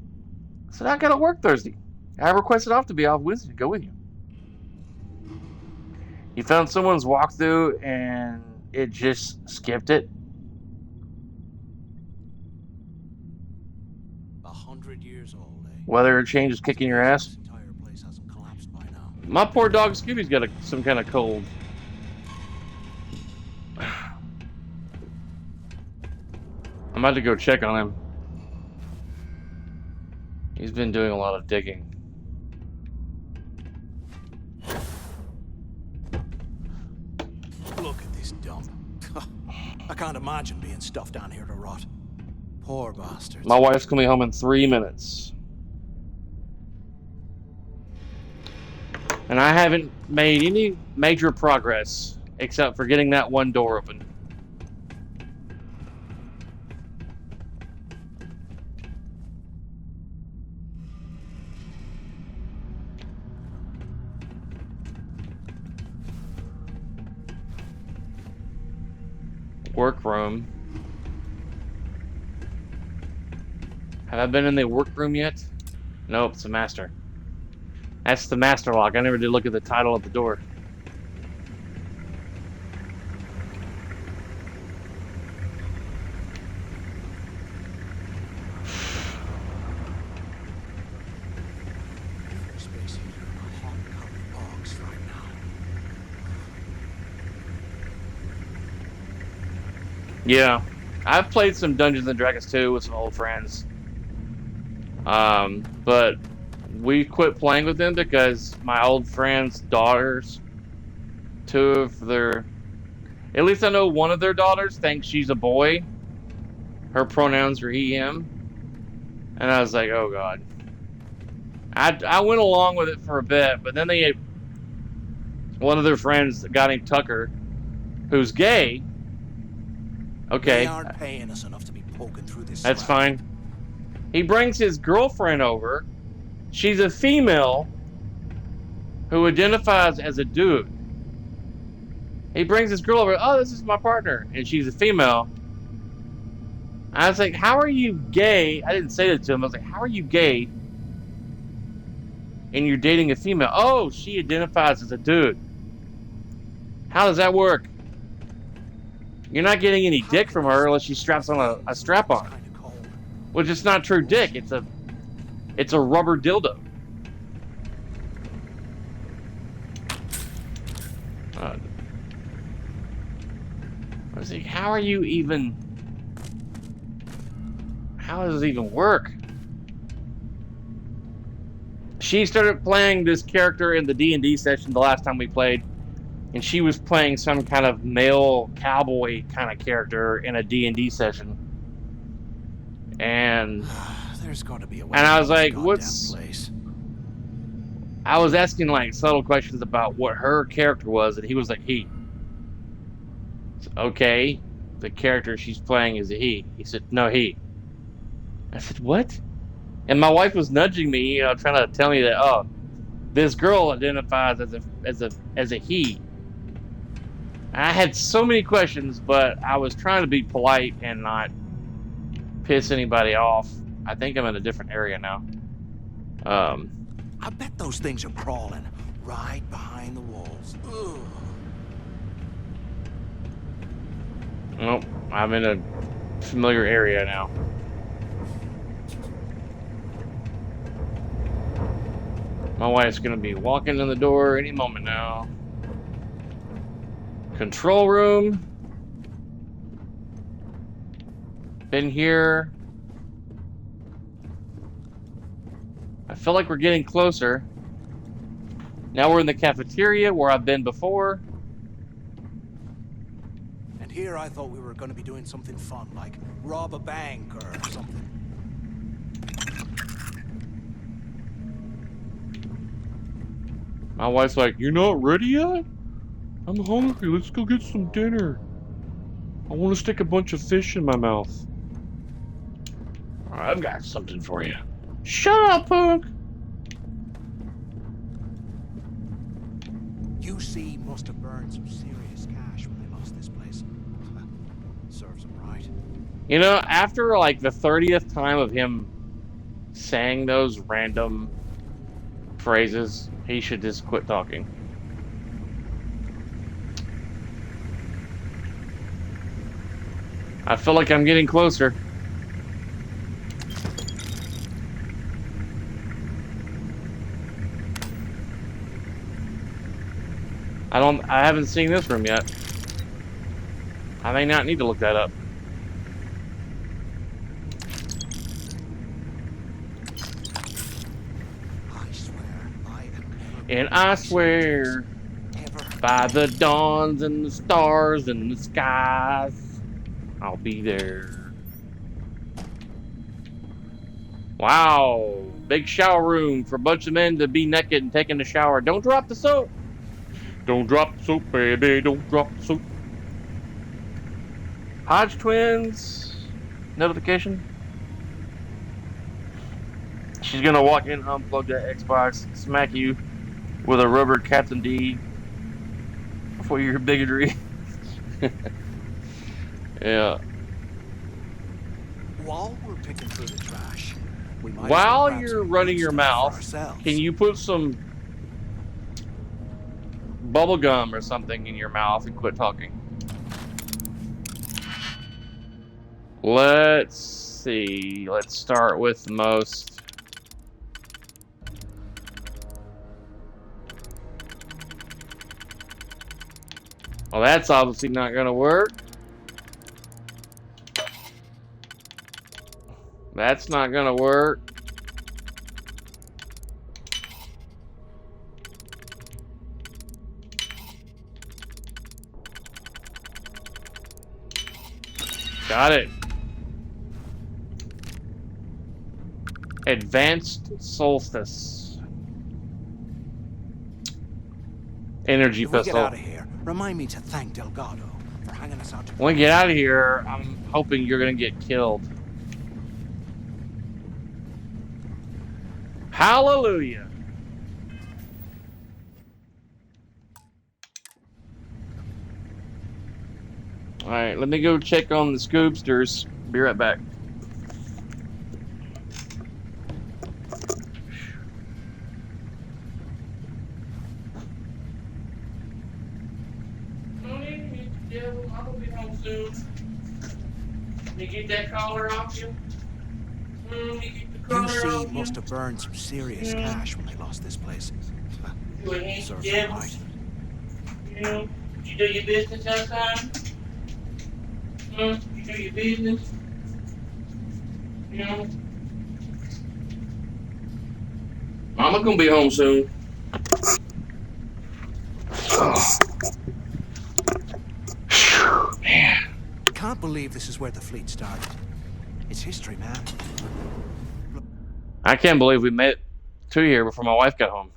I said, I gotta work Thursday. I requested off to be off Wednesday to go with you. You found someone's walkthrough and it just skipped it. 100 years old, eh? Weather change is kicking your ass. This entire place hasn't collapsed by now. My poor dog Scooby's got some kind of cold. I'm about to go check on him. He's been doing a lot of digging. Look at this I can't imagine being stuffed down here to rot. Poor bastards. My wife's coming home in 3 minutes. And I haven't made any major progress except for getting that one door open. Workroom. Have I been in the workroom yet? Nope, it's the master. That's the master lock. I never did look at the title of the door. Space heater in a hot covered box right now. Yeah, I've played some Dungeons and Dragons 2 with some old friends. But we quit playing with them because my old friends' daughters, at least I know one of their daughters thinks she's a boy. Her pronouns are he, him. And I was like, oh God. I went along with it for a bit, but then one of their friends, a guy named Tucker, who's gay. Okay. They aren't paying us enough to be poking through this. That's fine. He brings his girlfriend over. She's a female who identifies as a dude. He brings his girl over. Oh, this is my partner. And she's a female. I was like, how are you gay? I didn't say that to him. I was like, how are you gay and you're dating a female? Oh, she identifies as a dude. How does that work? You're not getting any dick from her unless she straps on a strap on. Which is not true dick. It's a rubber dildo. I was like, how does it even work? She started playing this character in the D&D session the last time we played, and she was playing some kind of male cowboy kind of character in a D&D session. And there's got to be a way. And I was like, place. I was asking like subtle questions about what her character was, and he was like, he. Okay, the character she's playing is a he. He said, no, he. I said, what? And my wife was nudging me, trying to tell me that, oh, this girl identifies as a he. I had so many questions, but I was trying to be polite and not piss anybody off. I think I'm in a different area now. I bet those things are crawling right behind the walls. Ugh. Nope, I'm in a familiar area now. My wife's gonna be walking in the door any moment now. Control room. Been here. I feel like we're getting closer. Now we're in the cafeteria where I've been before. And here I thought we were going to be doing something fun, like rob a bank or something. My wife's like, you're not ready yet? I'm hungry. Let's go get some dinner. I want to stick a bunch of fish in my mouth. I've got something for you. Shut up, punk! UC must have burned some serious cash when they lost this place. Serves them right. You know, after like the 30th time of him saying those random phrases, he should just quit talking. I feel like I'm getting closer. I haven't seen this room yet. I may not need to look that up. I swear, I am never. And I swear, Ever. by the dawns and the stars and the skies, I'll be there. Wow. Big shower room for a bunch of men to be naked and taking a shower. Don't drop the soap. Don't drop the soap, baby. Don't drop the soap. Hodge twins. Notification. She's gonna walk in, unplug that Xbox, smack you with a rubber Captain D for your bigotry. Yeah. While we're picking through the trash, we might as well While grab you're some running good your stuff for mouth, ourselves. can you put some bubble gum or something in your mouth and quit talking? Let's see. Let's start with the most. Well, that's obviously not going to work. That's not going to work. Got it. Advanced Solstice. Energy If we get pistol. out of here, remind me to thank Delgado for hanging us out to When we get out of here, I'm hoping you're going to get killed. Hallelujah. Alright, let me go check on the scoopsters. Be right back. I'm gonna be home soon. You get that collar off you? UC must have burned some serious cash when they lost this place. Serves them right. You know, you do your business outside? You do your business? You know? Mama gonna be home soon. Oh. Man. Can't believe this is where the fleet started. It's history, man. I can't believe we made it to here before my wife got home.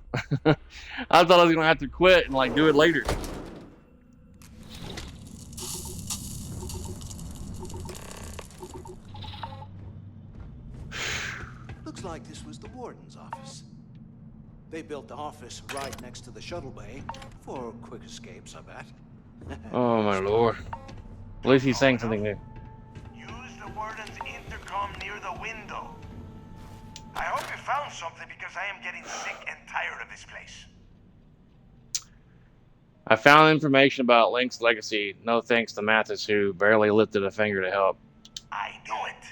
I thought I was gonna have to quit and like do it later. Looks like this was the warden's office. They built the office right next to the shuttle bay for quick escapes, I bet. Oh my lord. At least he's saying something new. Use the warden's intercom near the window. I hope you found something because I am getting sick and tired of this place. I found information about Link's legacy, no thanks to Mathis, who barely lifted a finger to help. I knew it.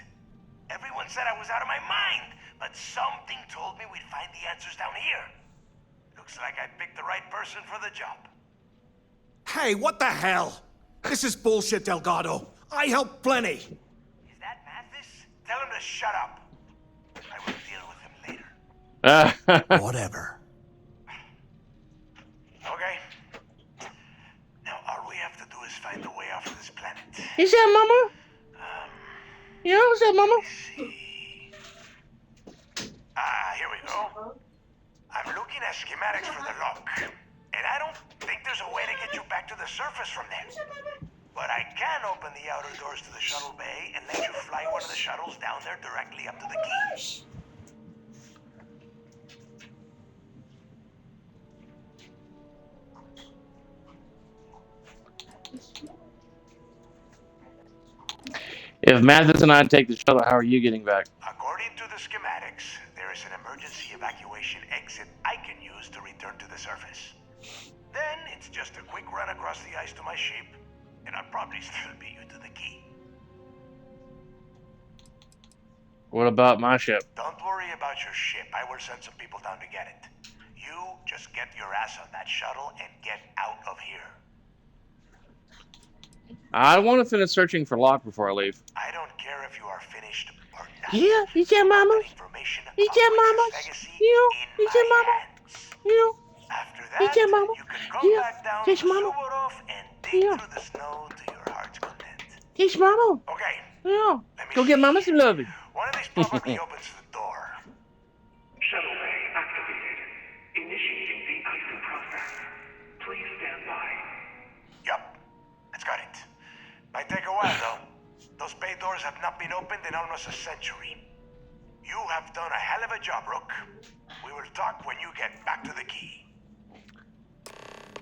Everyone said I was out of my mind, but something told me we'd find the answers down here. Looks like I picked the right person for the job. Hey, what the hell? This is bullshit, Delgado. I helped plenty. Is that Mathis? Tell him to shut up. I will deal with him later. Whatever. Okay. Now all we have to do is find a way off this planet. Is that Mama? Yeah, is that Mama? Let's see. Here we go. I'm looking at schematics for the lock, and I don't think there's a way to get you back to the surface from there. But I can open the outer doors to the shuttle bay and let you fly one of the shuttles down there directly up to the key. If Mathis and I take the shuttle, how are you getting back? According to the schematics, there is an emergency evacuation exit I can use to return to the surface. Then it's just a quick run across the ice to my ship, and I'll probably still beat you to the key. What about my ship? Don't worry about your ship. I will send some people down to get it. You just get your ass on that shuttle and get out of here. I want to finish searching for Locke before I leave. I don't care if you are finished or not. Yeah, is that Mama? Information Is that Mama? in Is that my Mama? hands. Yeah. After Is that, that Mama? you can come Yeah. back down Yes, to Mama. Suvorov and dig Yeah. through the snow to your heart's content. Kiss Mama. Okay, Yeah. let me Go get see. Mama some loving. One of these probably opens the door. Shuttle bay activated. Initiating de-icing process. Please stand by. Yup, that's got it. Might take a while though. Those bay doors have not been opened in almost a century. You have done a hell of a job, Rook. We will talk when you get back to the key.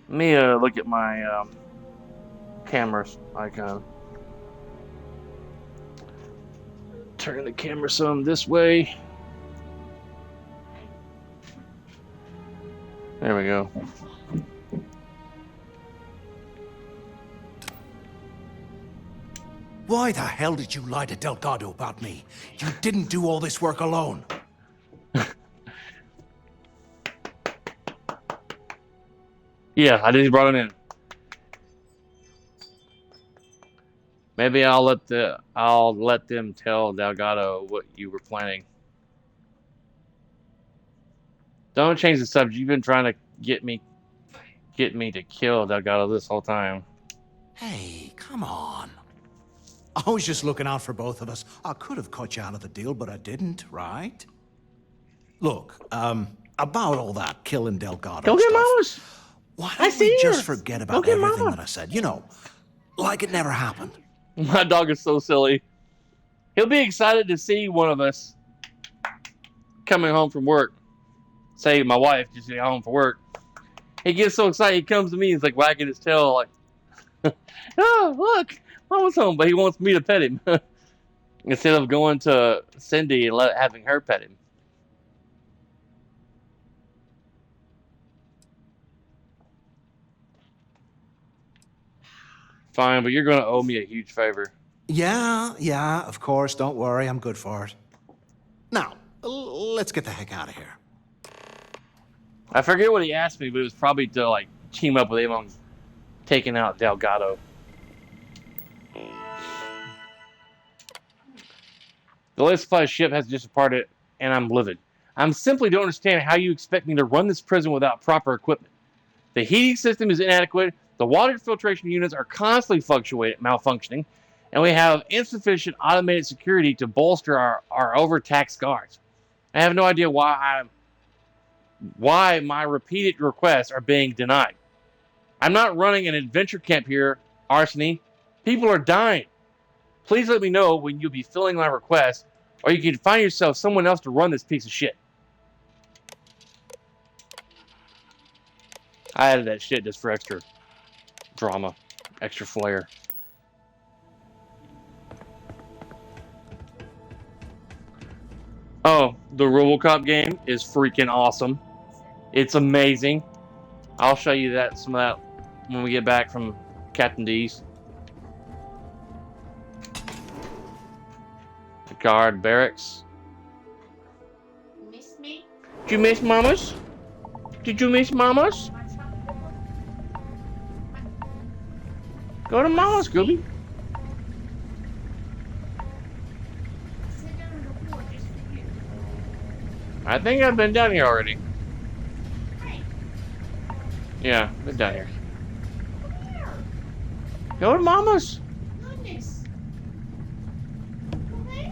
Let me look at my cameras icon. Turn the camera some this way. There we go. Why the hell did you lie to Delgado about me? You didn't do all this work alone. Yeah, I just brought him in. Maybe I'll let them tell Delgado what you were planning. Don't change the subject. You've been trying to get me to kill Delgado this whole time. Hey, come on. I was just looking out for both of us. I could have cut you out of the deal, but I didn't, right? Look, about all that killing Delgado Go get stuff, Mama's. why I don't we see just her. forget Go about get everything Mama. that I said? You know, like it never happened. My dog is so silly. He'll be excited to see one of us coming home from work. Say my wife just get home from work. He gets so excited. He comes to me. He's like wagging his tail, like, "Oh, look, Mama's home." But he wants me to pet him instead of going to Cindy and having her pet him. Fine, but you're going to owe me a huge favor. Yeah, of course. Don't worry. I'm good for it. Now, let's get the heck out of here. I forget what he asked me, but it was probably to like team up with him on taking out Delgado. The latest supply ship has just departed, and I'm livid. I simply don't understand how you expect me to run this prison without proper equipment. The heating system is inadequate, the water filtration units are constantly malfunctioning, and we have insufficient automated security to bolster our overtaxed guards. I have no idea why my repeated requests are being denied. I'm not running an adventure camp here, Arsony. People are dying. Please let me know when you'll be filling my request, or you can find yourself someone else to run this piece of shit. I added that shit just for extra drama, extra flair. Oh, the RoboCop game is freaking awesome. It's amazing. I'll show you some of that when we get back from Captain D's. The guard barracks. Miss me? Did you miss Mamas? Did you miss Mamas? Go to Mama's, Gooby. Sit down on the floor just for you. I think I've been down here already. Hey, Yeah, been down here. come here. Go to Mama's. Goodness. Okay.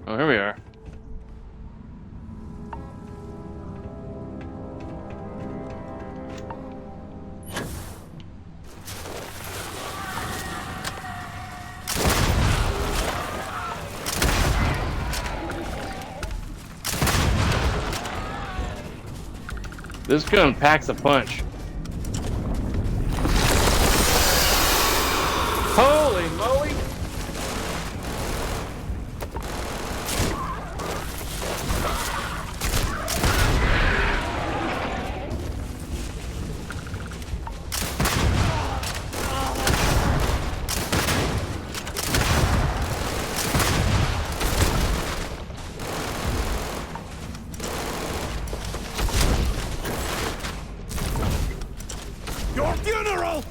Oh, here we are. This gun packs a punch. Holy moly! Your funeral!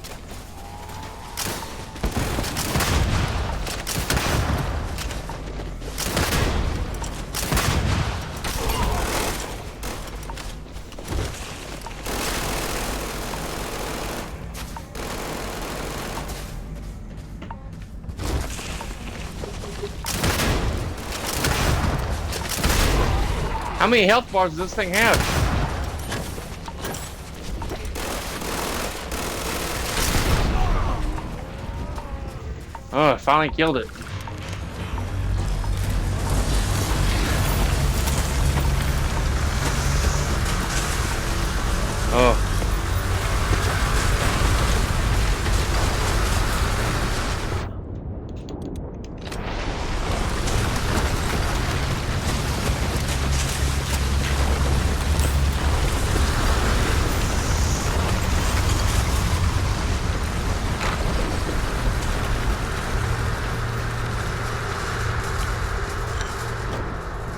How many health bars does this thing have? Oh, I finally killed it. Oh.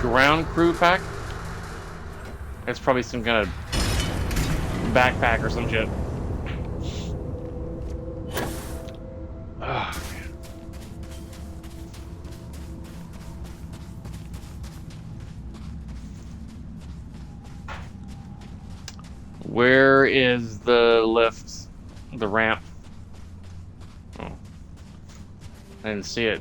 Ground crew pack? That's probably some kind of backpack or some shit. Oh, man. Where is the lift? The ramp? Oh. I didn't see it.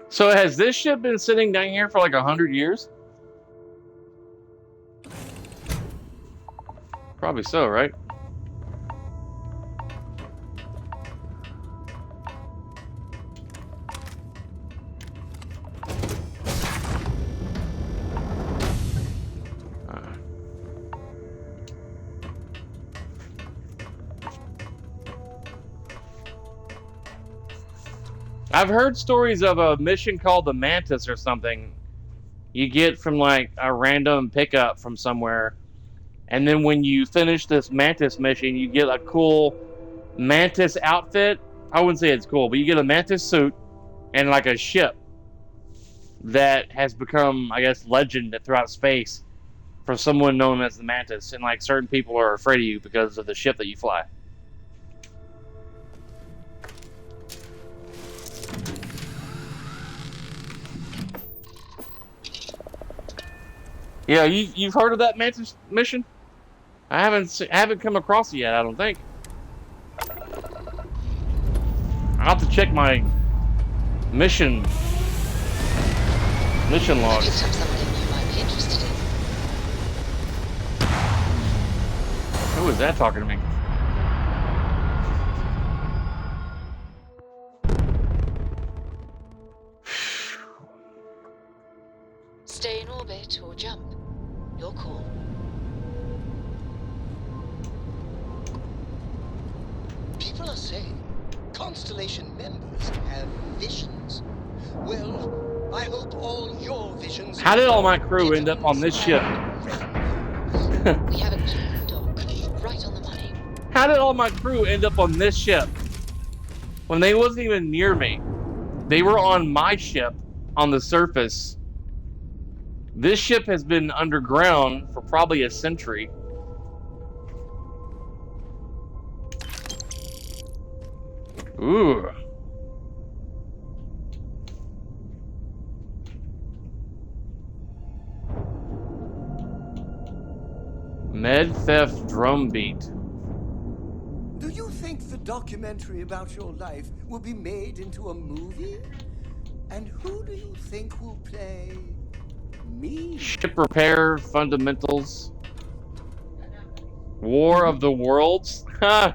So has this ship been sitting down here for like 100 years? Probably so, right? I've heard stories of a mission called the Mantis or something. You get from like a random pickup from somewhere. And then when you finish this Mantis mission, you get a cool Mantis outfit. I wouldn't say it's cool, but you get a Mantis suit and like a ship that has become, I guess, legend throughout space for someone known as the Mantis. And like certain people are afraid of you because of the ship that you fly. Yeah, you've heard of that Mantis mission? I haven't come across it yet. I don't think. I'll have to check my mission log. Picked up something you might be interested in. Who was that talking to me? Stay in orbit or jump. Your call. People are saying Constellation members have visions. Well, I hope all your visions... How did all my crew end up on this ship? We have a clean dock. Right on the money. How did all my crew end up on this ship? When they wasn't even near me. They were on my ship on the surface. This ship has been underground for probably a century. Ooh. Med theft drumbeat. Do you think the documentary about your life will be made into a movie? And who do you think will play me? Ship repair fundamentals. War of the Worlds. Ha!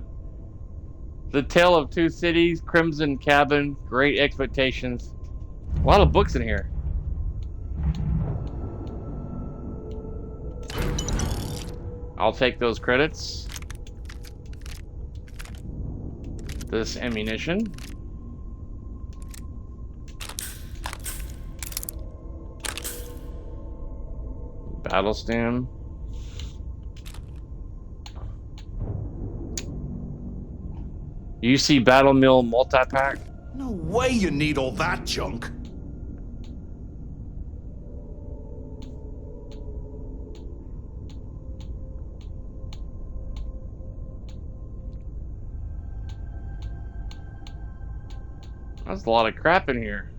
The Tale of Two Cities, Crimson Cabin, Great Expectations. A lot of books in here. I'll take those credits. This ammunition. Battle stem. UC Battle Mill multi-pack. No way you need all that junk. That's a lot of crap in here.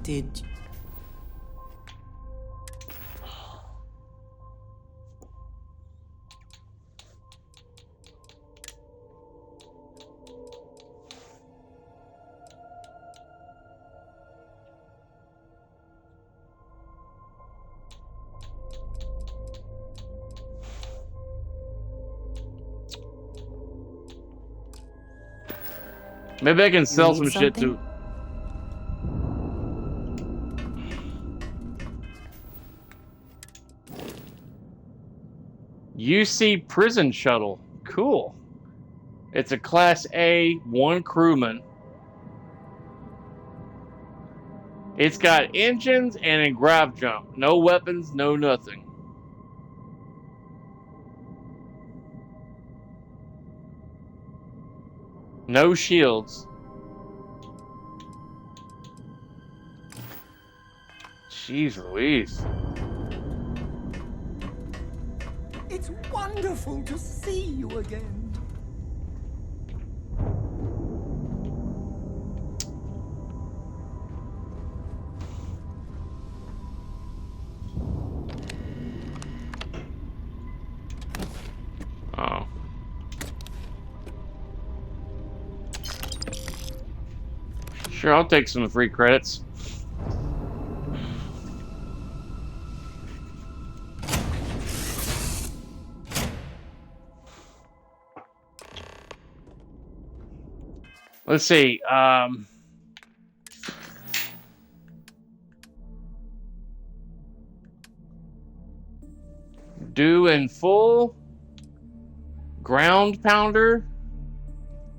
Did Maybe I can sell need some shit something? to. UC Prison Shuttle. Cool. It's a Class A, 1 crewman. It's got engines and a grav jump. No weapons, no nothing. No shields. Jeez Louise. It's wonderful to see you again. Oh. Sure, I'll take some free credits. Let's see. Due in full. Ground pounder.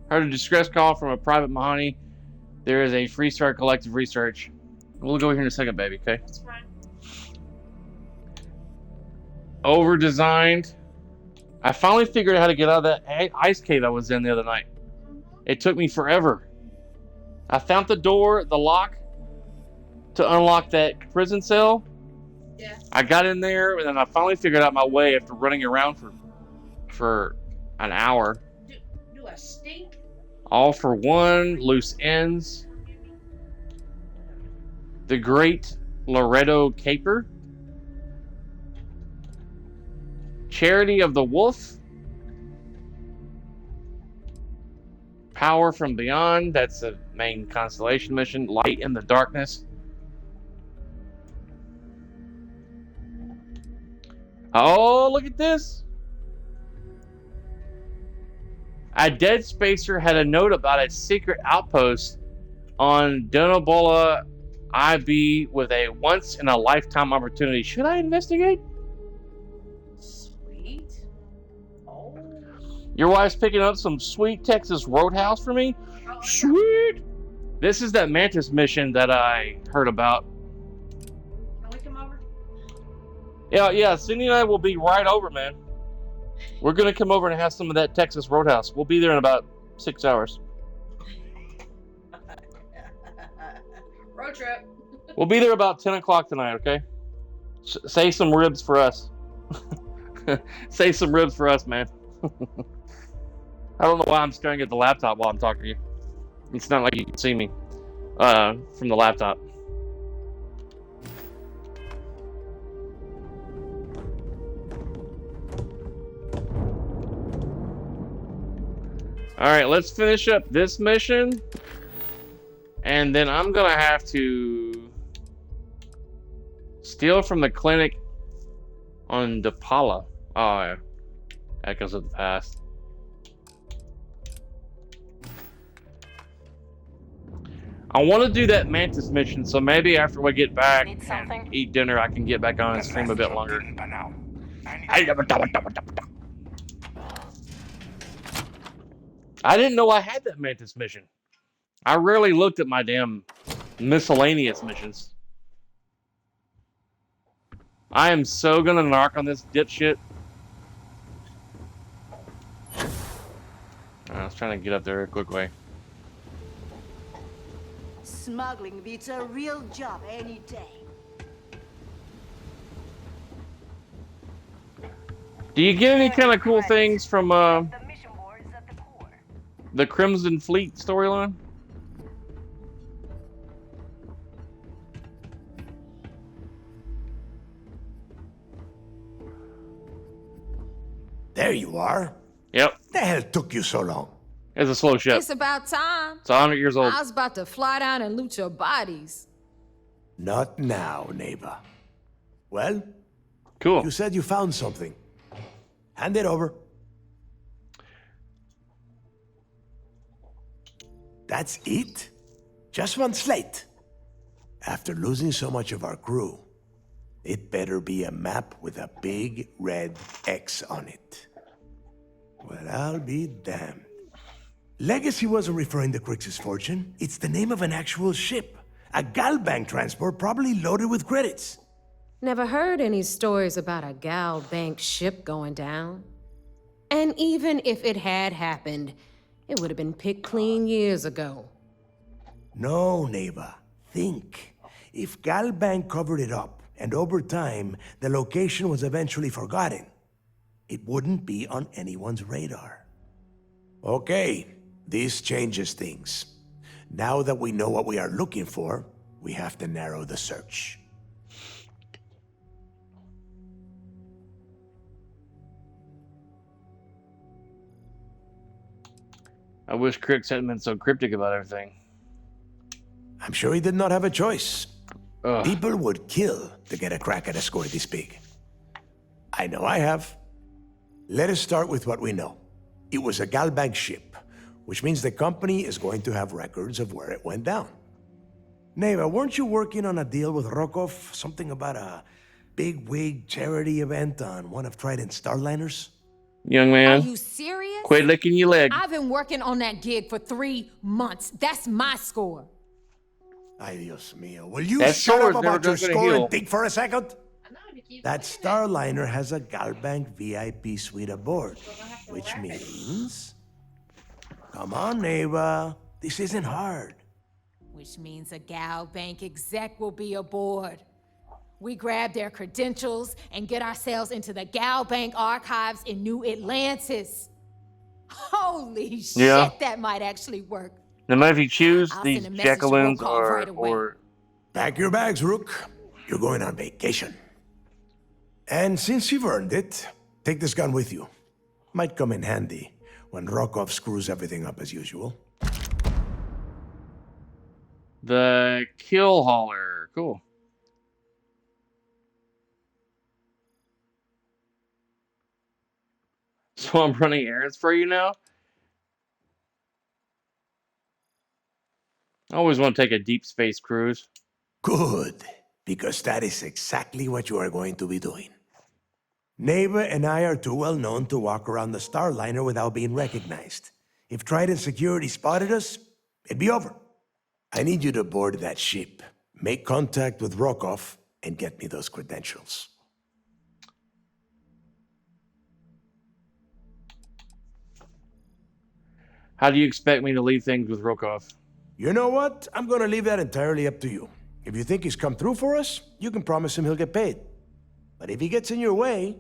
Heard a distress call from a private Mahoney. There is a Freestart Collective research. We'll go here in a second, baby, okay? That's fine. Over-designed. I finally figured out how to get out of that ice cave I was in the other night. It took me forever. I found the door, the lock, to unlock that prison cell. Yeah. I got in there, and then I finally figured out my way after running around for an hour. Do a stink? All for one, loose ends. The Great Loretto Caper. Charity of the Wolf. Power from Beyond. That's the main constellation mission. Light in the Darkness. Oh, look at this. A Dead Spacer had a note about a secret outpost on Donobola IB with a once-in-a-lifetime opportunity. Should I investigate? Sweet. Oh. Your wife's picking up some sweet Texas Roadhouse for me? Oh, Sweet! This is that Mantis mission that I heard about. can we come over? Yeah, Cindy and I will be right over, man. We're going to come over and have some of that Texas Roadhouse. We'll be there in about 6 hours. Road trip. We'll be there about 10 o'clock tonight, okay? Say some ribs for us. Say some ribs for us, man. I don't know why I'm staring at the laptop while I'm talking to you. It's not like you can see me from the laptop. Alright, let's finish up this mission. And then I'm going to have to steal from the clinic on Depala. Oh, yeah. Echoes of the Past. I want to do that Mantis mission, so maybe after we get back Need and something? eat dinner, I can get back on and stream a bit longer. I didn't know I had that Mantis mission. I rarely looked at my damn miscellaneous missions. I am so gonna narc on this dipshit. I was trying to get up there a quick way. Smuggling beats a real job any day. Do you get any kind of cool things from The mission board is at the core. the Crimson Fleet storyline? There you are. Yep. The hell took you so long? It's a slow ship. It's about time. It's 100 years old. I was about to fly down and loot your bodies. Not now, neighbor. Well, Cool. you said you found something. Hand it over. That's it? Just one slate? After losing so much of our crew, it better be a map with a big red X on it. Well, I'll be damned. Legacy wasn't referring to Crix's fortune. It's the name of an actual ship. A Galbank transport probably loaded with credits. Never heard any stories about a Gal Bank ship going down. And even if it had happened, it would have been picked clean years ago. No, neighbor. Think. If Galbank covered it up, and over time, the location was eventually forgotten, it wouldn't be on anyone's radar. Okay, this changes things. Now that we know what we are looking for, we have to narrow the search. I wish Crix hadn't been so cryptic about everything. I'm sure he did not have a choice. Ugh. People would kill to get a crack at a score this big. I know I have. Let us start with what we know. It was a Galbank ship, which means the company is going to have records of where it went down. Neighbor, weren't you working on a deal with Rokov? Something about a big wig charity event on one of Trident's Starliners? Young Are man, you serious? quit licking your leg. I've been working on that gig for 3 months. That's my score. Ay, Dios mío. Will you That shut sword's up never about your gonna score heal. and think for a second? I know, you keep That Starliner has a Galbank VIP suite aboard, which means... Come on, neighbor. This isn't hard. Which means a Gal Bank exec will be aboard. We grab their credentials and get ourselves into the Gal Bank archives in New Atlantis. Holy Yeah. shit, that might actually work. No matter if you choose I'll these send a message to jackaloons Rokov right away. or Pack your bags, Rook. You're going on vacation. And since you've earned it, take this gun with you. Might come in handy when Rokov screws everything up as usual. the kill hauler. Cool. So I'm running errands for you now? I always want to take a deep space cruise. Good, because that is exactly what you are going to be doing. Neighbor and I are too well known to walk around the Starliner without being recognized. If Trident Security spotted us, it'd be over. I need you to board that ship, make contact with Rokov, and get me those credentials. How do you expect me to leave things with Rokov? You know what? I'm gonna leave that entirely up to you. If you think he's come through for us, you can promise him he'll get paid. But if he gets in your way,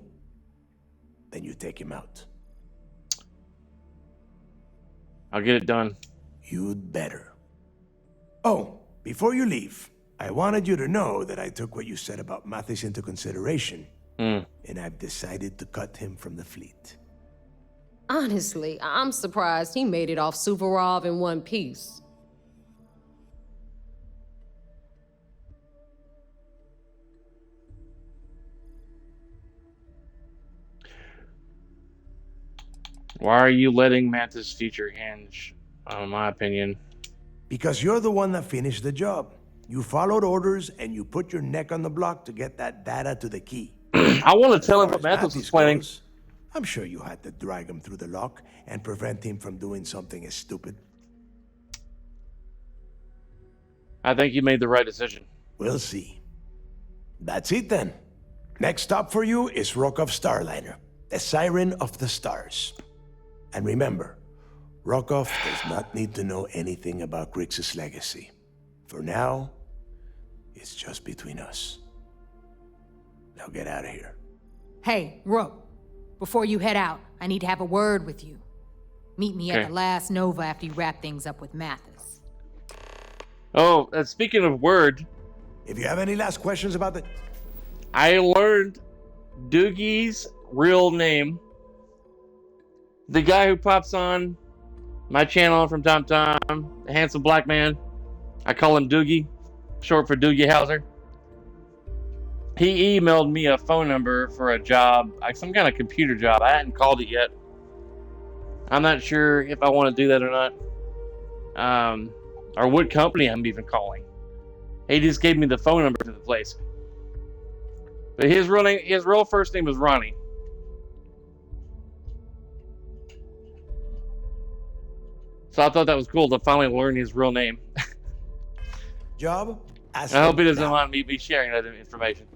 then you take him out. I'll get it done. You'd better. Oh, before you leave, I wanted you to know that I took what you said about Mathis into consideration, and I've decided to cut him from the fleet. Honestly, I'm surprised he made it off Suvorov in one piece. Why are you letting Mantis' future hinge on my opinion? Because you're the one that finished the job. You followed orders and you put your neck on the block to get that data to the key. I want to tell him As what far as Mantis was Mathis planning. goes, I'm sure you had to drag him through the lock and prevent him from doing something as stupid. I think you made the right decision. We'll see. That's it then. Next stop for you is Rokov Starliner, the Siren of the Stars. And remember, Rokov does not need to know anything about Grix's legacy. For now, it's just between us. Now get out of here. Hey, Rook, before you head out, I need to have a word with you. Meet me at Okay. the last Nova after you wrap things up with Mathis. Oh, speaking of word, If you have any last questions about the... I learned Doogie's real name The guy who pops on my channel from time to time, the handsome black man. I call him Doogie, short for Doogie Howser. He emailed me a phone number for a job, like some kind of computer job. I hadn't called it yet. I'm not sure if I want to do that or not, or what company I'm even calling. He just gave me the phone number for the place. But his real first name was Ronnie. So I thought that was cool to finally learn his real name. Job? I hope he doesn't mind me sharing that information.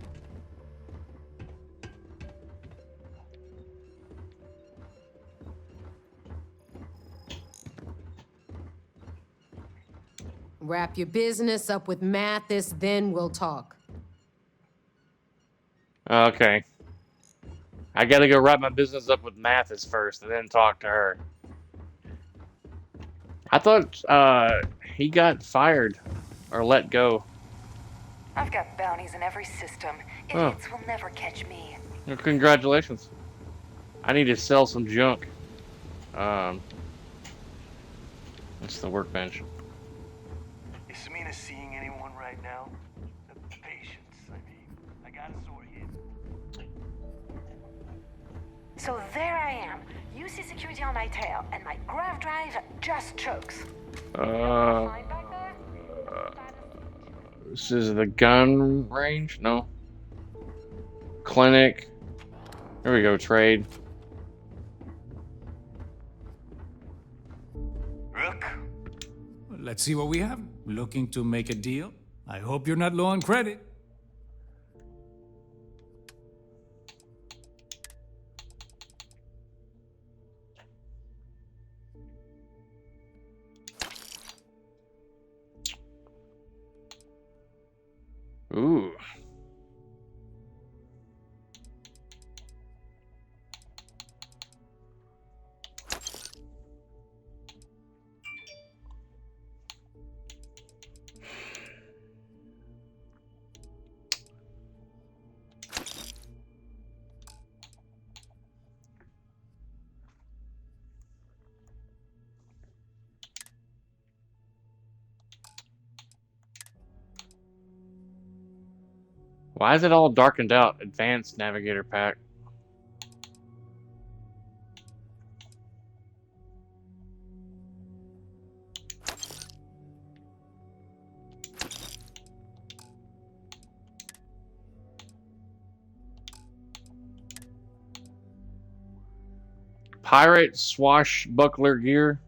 Wrap your business up with Mathis, then we'll talk. Okay. I gotta go wrap my business up with Mathis first and then talk to her. I thought he got fired or let go. I've got bounties in every system. Idiots will never catch me. Well, congratulations. I need to sell some junk. That's the workbench. Is Samina seeing anyone right now? Patience, I mean. I got a sore hip. So there I am. You see security on my tail, and my grav drive just chokes. Fine back there? This is the gun range? No. Clinic. Here we go, trade. Rook? Let's see what we have. Looking to make a deal? I hope you're not low on credit. Ooh. Why is it all darkened out? Advanced Navigator Pack. Pirate Swashbuckler Gear.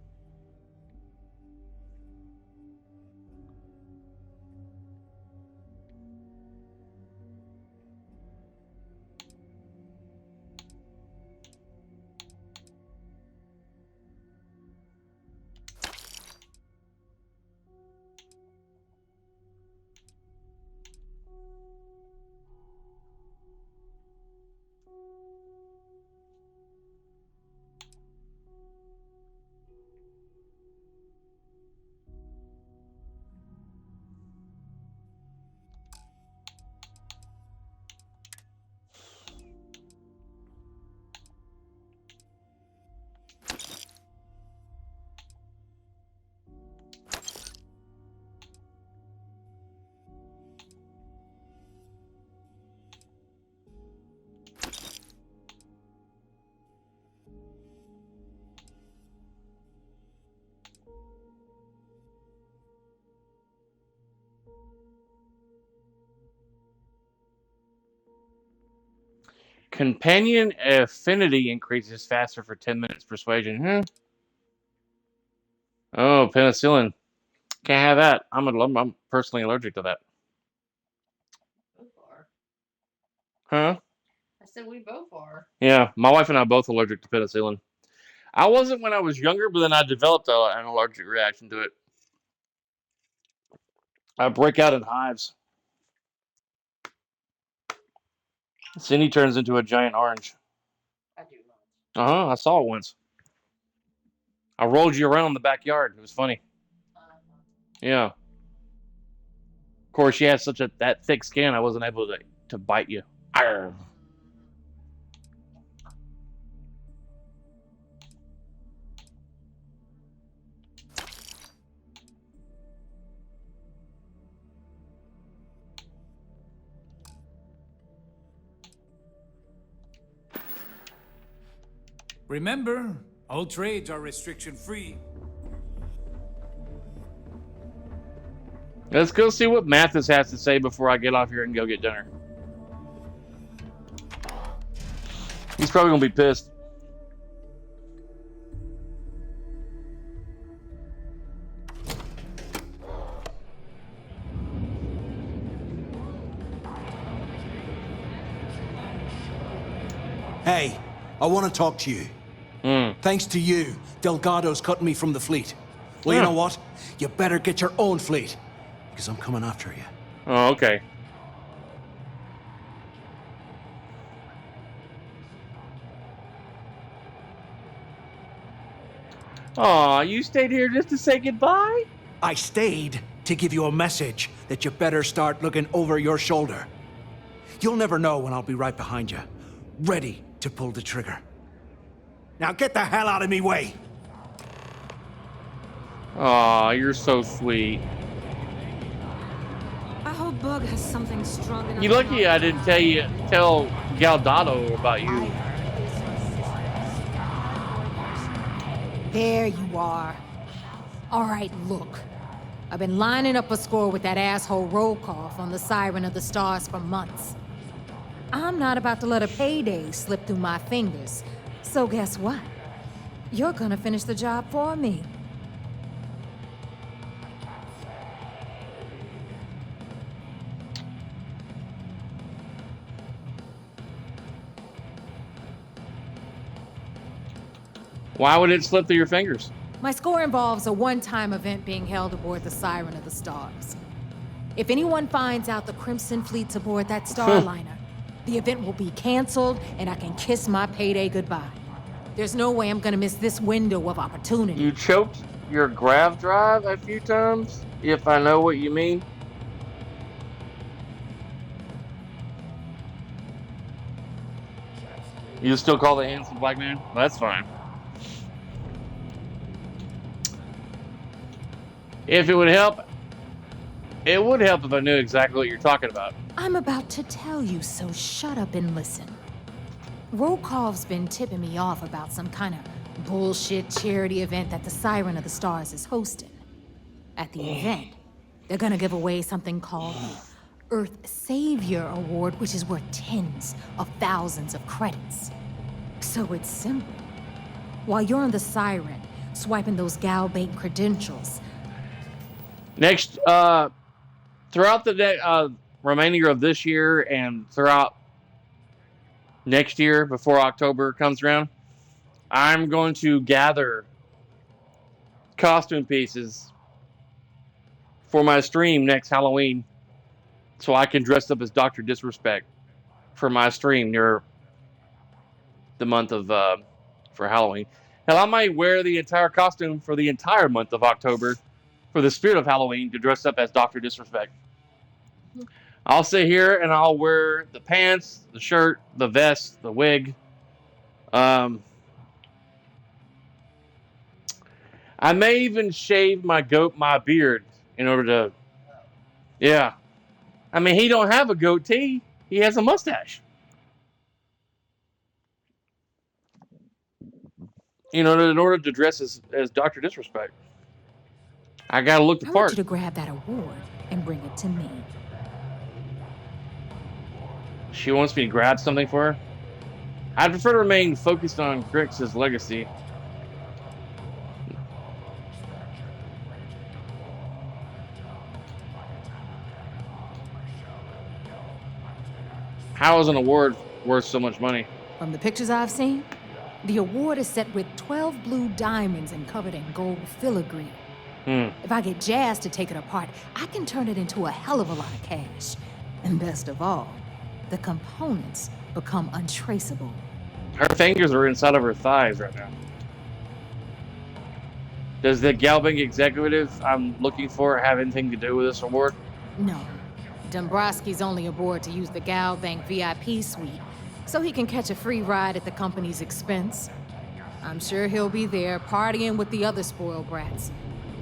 Companion affinity increases faster for 10 minutes. Persuasion. Oh, penicillin. Can't have that. I'm personally allergic to that. Both are. Huh? I said we both are. Yeah, my wife and I are both allergic to penicillin. I wasn't when I was younger, but then I developed an allergic reaction to it. I break out in hives. Cindy turns into a giant orange. I do not. I saw it once. I rolled you around in the backyard. It was funny. Yeah. Of course, she has such that thick skin. I wasn't able to bite you. Arr. Remember, all trades are restriction-free. Let's go see what Mathis has to say before I get off here and go get dinner. He's probably going to be pissed. Hey, I want to talk to you. Thanks to you, Delgado's cutting me from the fleet. Well, you know what? You better get your own fleet, because I'm coming after you. Oh, okay. Aw, you stayed here just to say goodbye? I stayed to give you a message that you better start looking over your shoulder. You'll never know when I'll be right behind you, ready to pull the trigger. Now get the hell out of me way! Aw, you're so sweet. I hope Bug has something strong enough. You're lucky I didn't tell Galdado about you. There you are. All right, look. I've been lining up a score with that asshole Rokoff on the Siren of the Stars for months. I'm not about to let a payday slip through my fingers. So guess what? You're gonna finish the job for me. Why would it slip through your fingers? My score involves a one-time event being held aboard the Siren of the Stars. If anyone finds out the Crimson Fleet's aboard that Starliner, the event will be canceled and I can kiss my payday goodbye. There's no way I'm gonna miss this window of opportunity. You choked your grav drive a few times, if I know what you mean. You still call the handsome black man? That's fine. If it would help if I knew exactly what you're talking about. I'm about to tell you, so shut up and listen. Rokov's been tipping me off about some kind of bullshit charity event that the Siren of the Stars is hosting. At the event, they're gonna give away something called the Earth Savior Award, which is worth tens of thousands of credits. So it's simple. While you're on the Siren, swiping those Gal Bank credentials. Next, throughout the remainder of this year and throughout next year, before October comes around, I'm going to gather costume pieces for my stream next Halloween so I can dress up as Dr. Disrespect for my stream near the month of, for Halloween. Hell, I might wear the entire costume for the entire month of October for the spirit of Halloween to dress up as Dr. Disrespect. I'll sit here and I'll wear the pants, the shirt, the vest, the wig. I may even shave my beard in order to, yeah. I mean, he don't have a goatee. He has a mustache. You know, in order to dress as Dr. Disrespect. I gotta look the part. I want you to grab that award and bring it to me. She wants me to grab something for her? I'd prefer to remain focused on Crix's legacy. How is an award worth so much money? From the pictures I've seen, the award is set with 12 blue diamonds and covered in gold filigree. If I get Jazz to take it apart, I can turn it into a hell of a lot of cash. And best of all, the components become untraceable. Her fingers are inside of her thighs right now. Does the Galbank executive I'm looking for have anything to do with this award? No. Dombrowski's only aboard to use the Gal Bank VIP suite, so he can catch a free ride at the company's expense. I'm sure he'll be there partying with the other spoiled brats.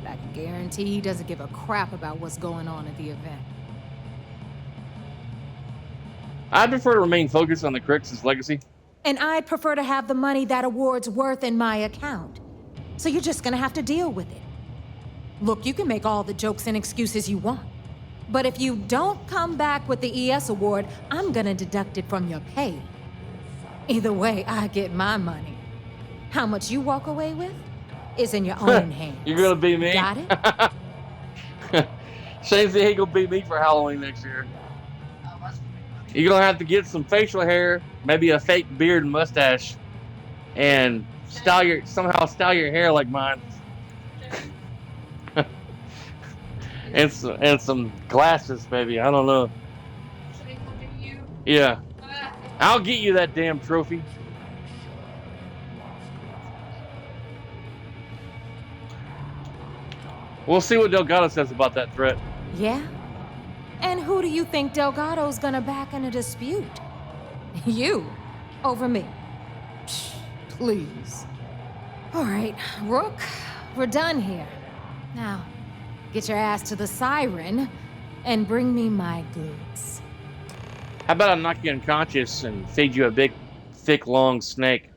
I can guarantee he doesn't give a crap about what's going on at the event. I'd prefer to remain focused on the Crix's legacy. And I'd prefer to have the money that award's worth in my account. So you're just gonna have to deal with it. Look, you can make all the jokes and excuses you want. But if you don't come back with the ES award, I'm gonna deduct it from your pay. Either way, I get my money. How much you walk away with is in your own hands. You're gonna beat me? Got it? Shane said he gonna beat me for Halloween next year. You're gonna have to get some facial hair, maybe a fake beard and mustache, and somehow style your hair like mine. and some glasses, maybe. I don't know. Yeah. I'll get you that damn trophy. We'll see what Delgado says about that threat. Yeah? And who do you think Delgado's gonna back in a dispute? You. Over me. Psh, please. All right, Rook, we're done here. Now, get your ass to the siren and bring me my goods. How about I knock you unconscious and feed you a big, thick, long snake?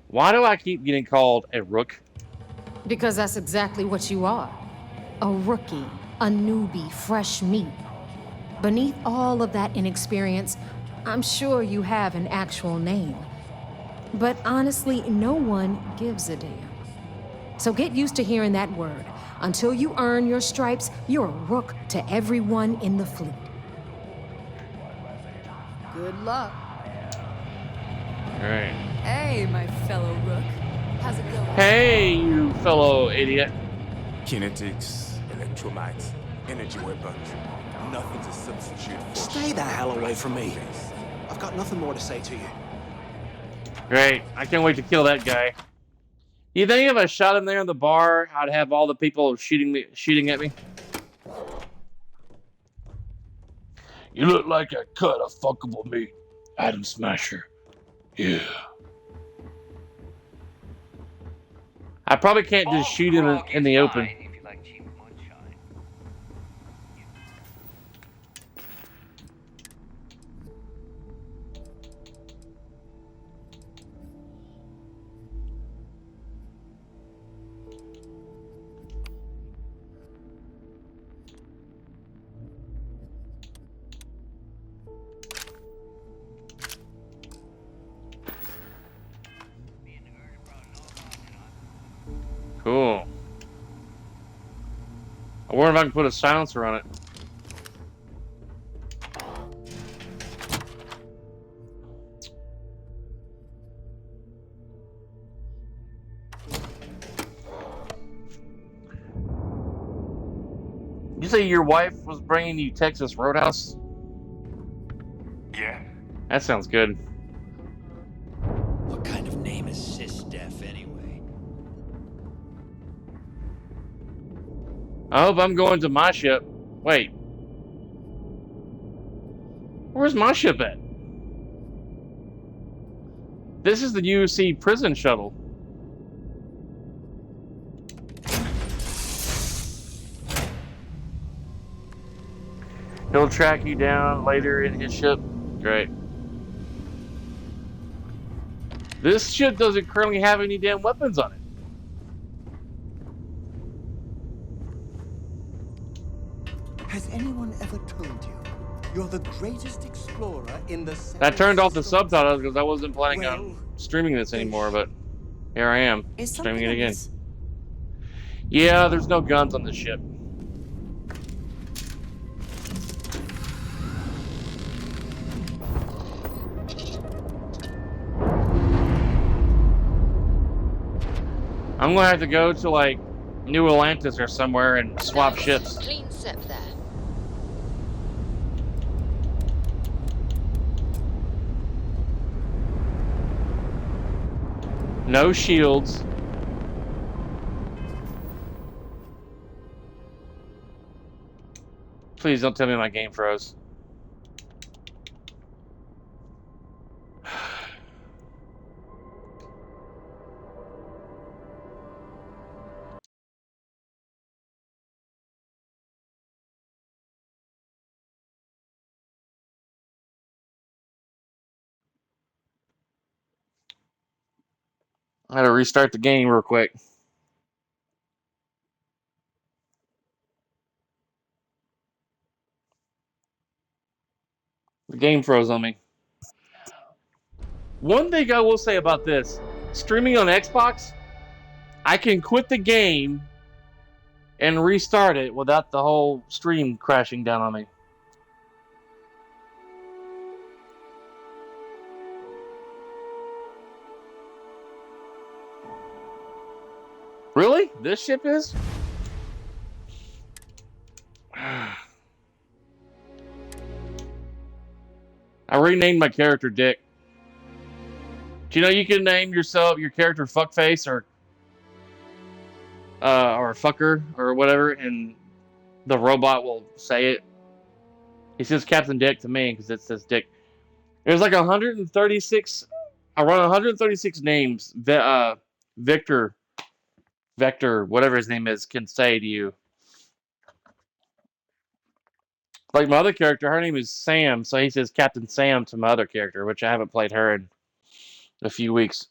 Why do I keep getting called a rook? Because that's exactly what you are. A rookie, a newbie, fresh meat. Beneath all of that inexperience, I'm sure you have an actual name. But honestly, no one gives a damn. So get used to hearing that word. Until you earn your stripes, you're a rook to everyone in the fleet. Good luck. All right. Hey, my fellow rook. How's it going? Hey, you fellow idiot. Kinetics, electromites, energy weapons. Nothing to substitute for. Stay the hell away from me. I've got nothing more to say to you. Great. I can't wait to kill that guy. You think if I shot him there in the bar, I'd have all the people shooting at me? You look like a cut of fuckable meat, Atom Smasher. Yeah. I probably can't just shoot him in the open. Cool. I wonder if I can put a silencer on it. You say your wife was bringing you Texas Roadhouse? Yeah. That sounds good. What kind of name is Sys-Def anyway? I hope I'm going to my ship. Wait. Where's my ship at? This is the UC prison shuttle. He'll track you down later in his ship. Great. This ship doesn't currently have any damn weapons on it. Has anyone ever told you you're the greatest explorer in the I turned off the subtitles because I wasn't planning on streaming this anymore, but here I am, streaming it again. Yeah, there's no guns on the ship. I'm gonna have to go to like New Atlantis or somewhere and swap ships. Clean sep there. No shields. Please don't tell me my game froze. I had to restart the game real quick. The game froze on me. One thing I will say about this, streaming on Xbox, I can quit the game and restart it without the whole stream crashing down on me. Really? This ship is? I renamed my character Dick. Do you know you can name your character Fuckface or Fucker or whatever, and the robot will say it? He says Captain Dick to me because it says Dick. There's like 136, around 136 names. Victor, whatever his name is, can say to you. Like my other character, her name is Sam, so he says Captain Sam to my other character, which I haven't played her in a few weeks.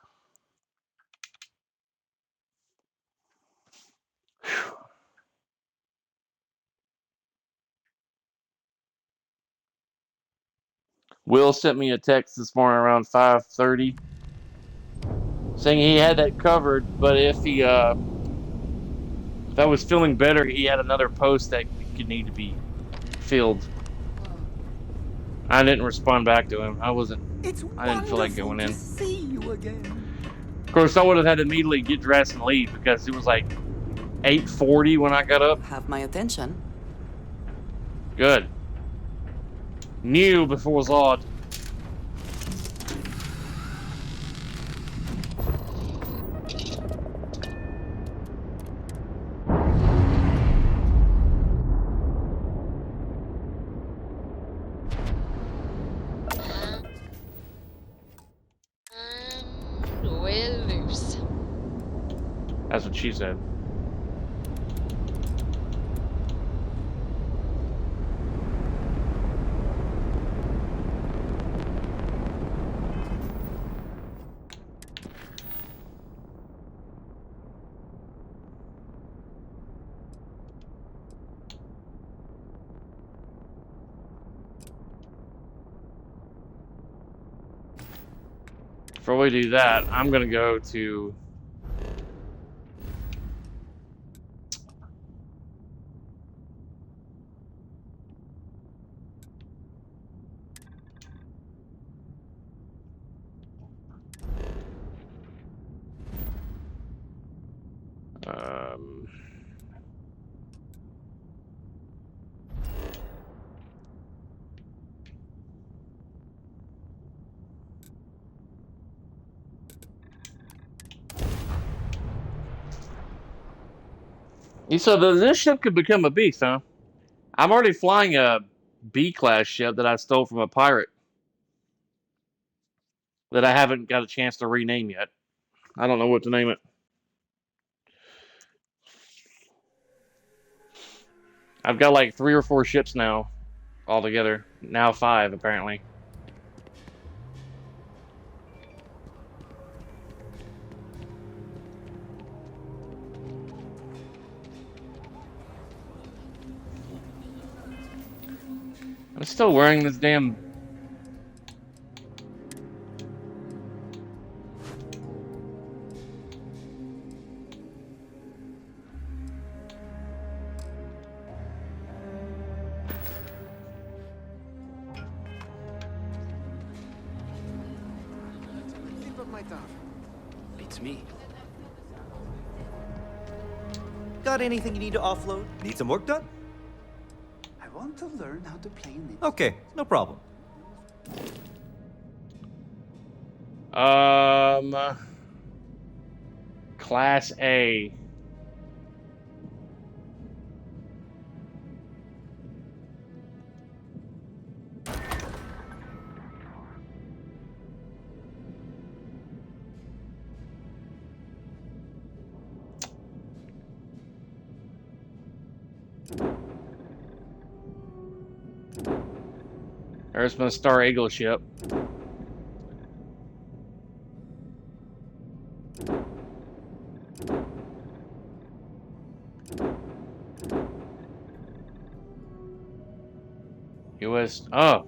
Will sent me a text this morning around 5:30 saying he had that covered, but if I was feeling better, he had another post that could need to be filled. I didn't respond back to him. I didn't feel like going in. See you again. Of course, I would have had to immediately get dressed and leave because it was like 8:40 when I got up. Have my attention. Good. New before Zod. We're loose. That's what she said. Before we do that, I'm gonna go to so this ship could become a beast, huh? I'm already flying a B-class ship that I stole from a pirate that I haven't got a chance to rename yet. I don't know what to name it. I've got like 3 or 4 ships now altogether. Now 5, apparently. I'm still wearing this damn... Beats me. Got anything you need to offload? Need some work done? I want to learn how to play Ninja. Okay, no problem. Class A. There's my Star Eagle ship. U.S. Oh,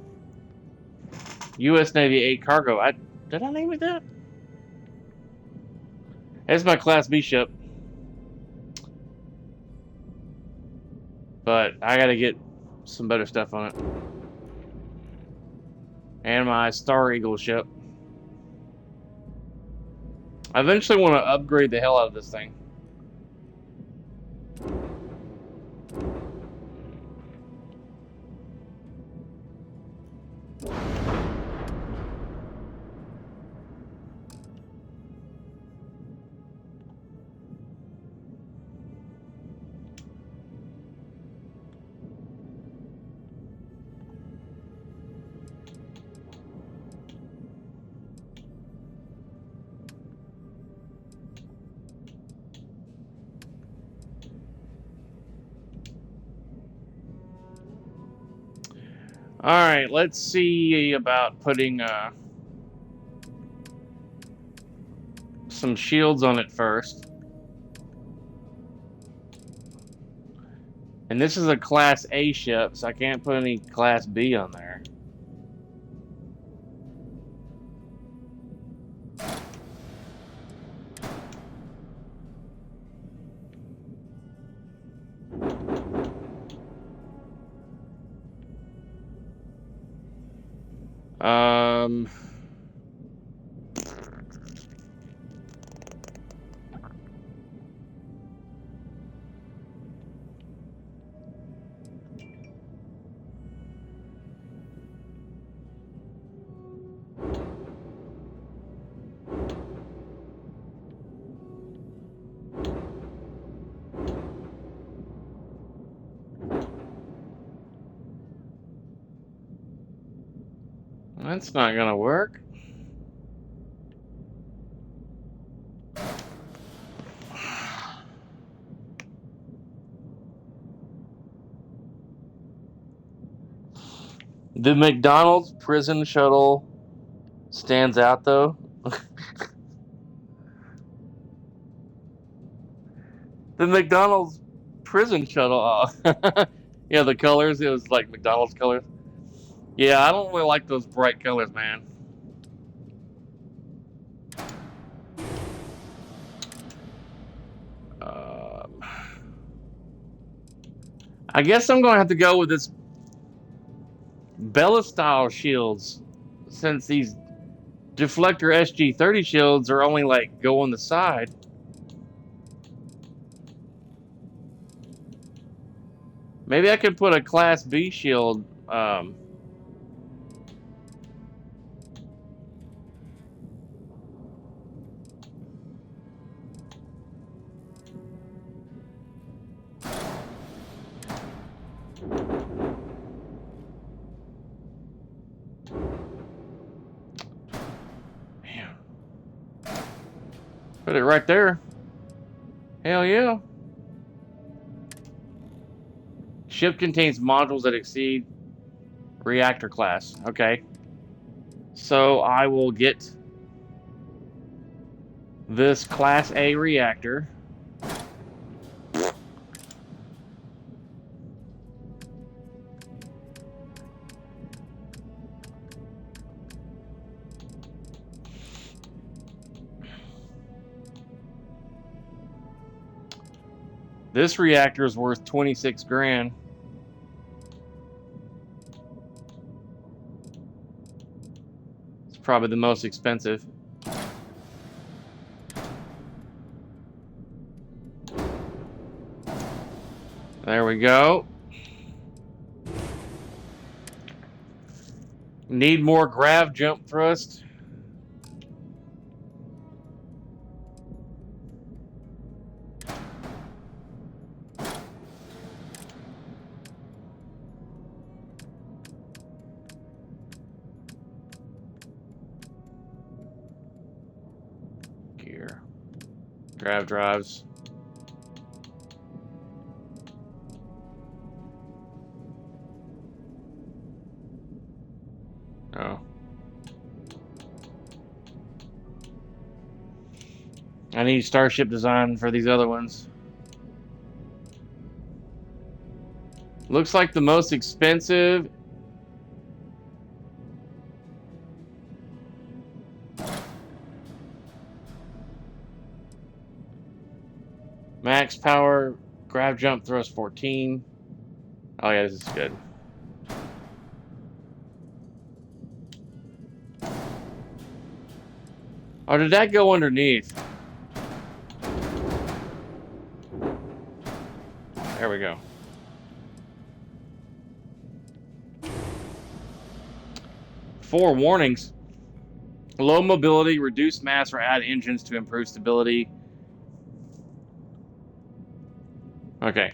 U.S. Navy 8 cargo. Did I name it that? It's my Class B ship, but I gotta get some better stuff on it. And my Star Eagle ship. I eventually want to upgrade the hell out of this thing. Alright, let's see about putting some shields on it first. And this is a Class A ship, so I can't put any Class B on there. That's not gonna work. The McDonald's prison shuttle stands out though. The McDonald's prison shuttle. Yeah, the colors, it was like McDonald's colors. Yeah, I don't really like those bright colors, man. I guess I'm gonna have to go with this Bella style shields, since these deflector SG-30 shields are only like go on the side. Maybe I could put a Class B shield. Put it right there. Hell yeah. Ship contains modules that exceed reactor class. Okay. So I will get this Class A reactor. This reactor is worth 26 grand. It's probably the most expensive. There we go. Need more grav jump thrust. Gear. Grav drives. Oh. I need Starship design for these other ones. Looks like the most expensive Max power, grab, jump, thrust 14. Oh yeah, this is good. Or did that go underneath? There we go. Four warnings. Low mobility, reduce mass, or add engines to improve stability. Okay.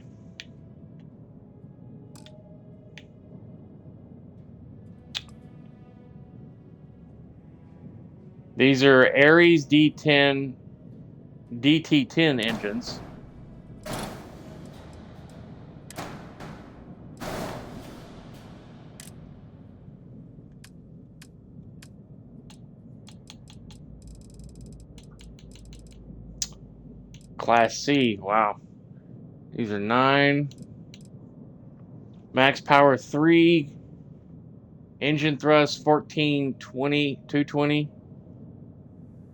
These are Ares D10, DT10 engines. Class C, wow. These are 9. Max power 3. Engine thrust 1420, 220.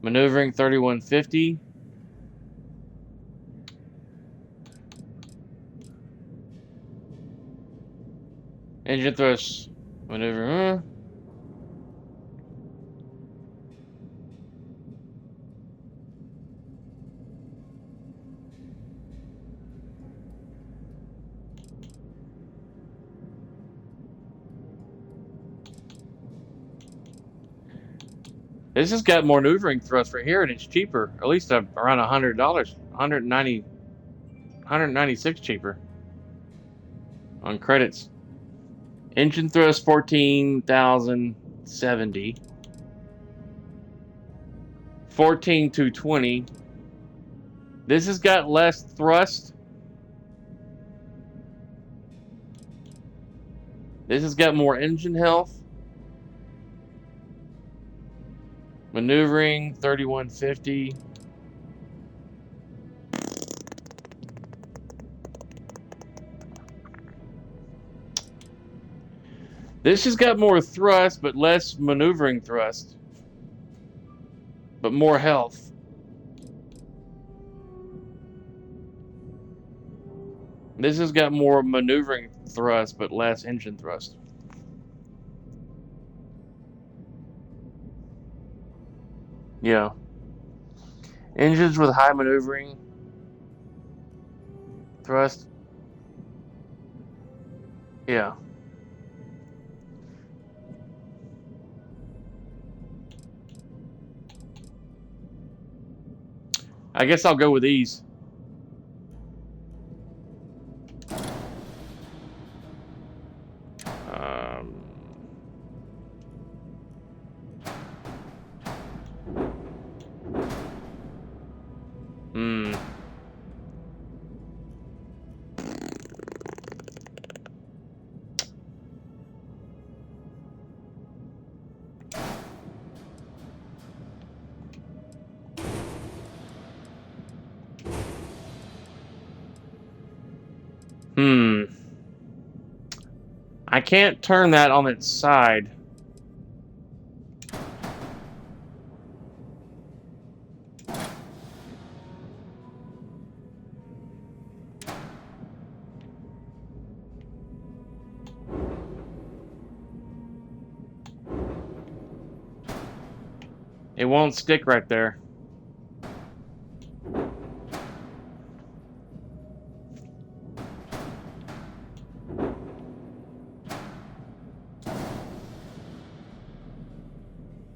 Maneuvering 3150. Engine thrust maneuver. This has got more maneuvering thrust for here, and it's cheaper. At least around $100, 196 cheaper on credits. Engine thrust 14,070. 14,220. This has got less thrust. This has got more engine health. Maneuvering 3150. This has got more thrust, but less maneuvering thrust. But more health. This has got more maneuvering thrust, but less engine thrust. Yeah. Engines with high maneuvering thrust. Yeah. I guess I'll go with these. Hmm. I can't turn that on its side. It won't stick right there.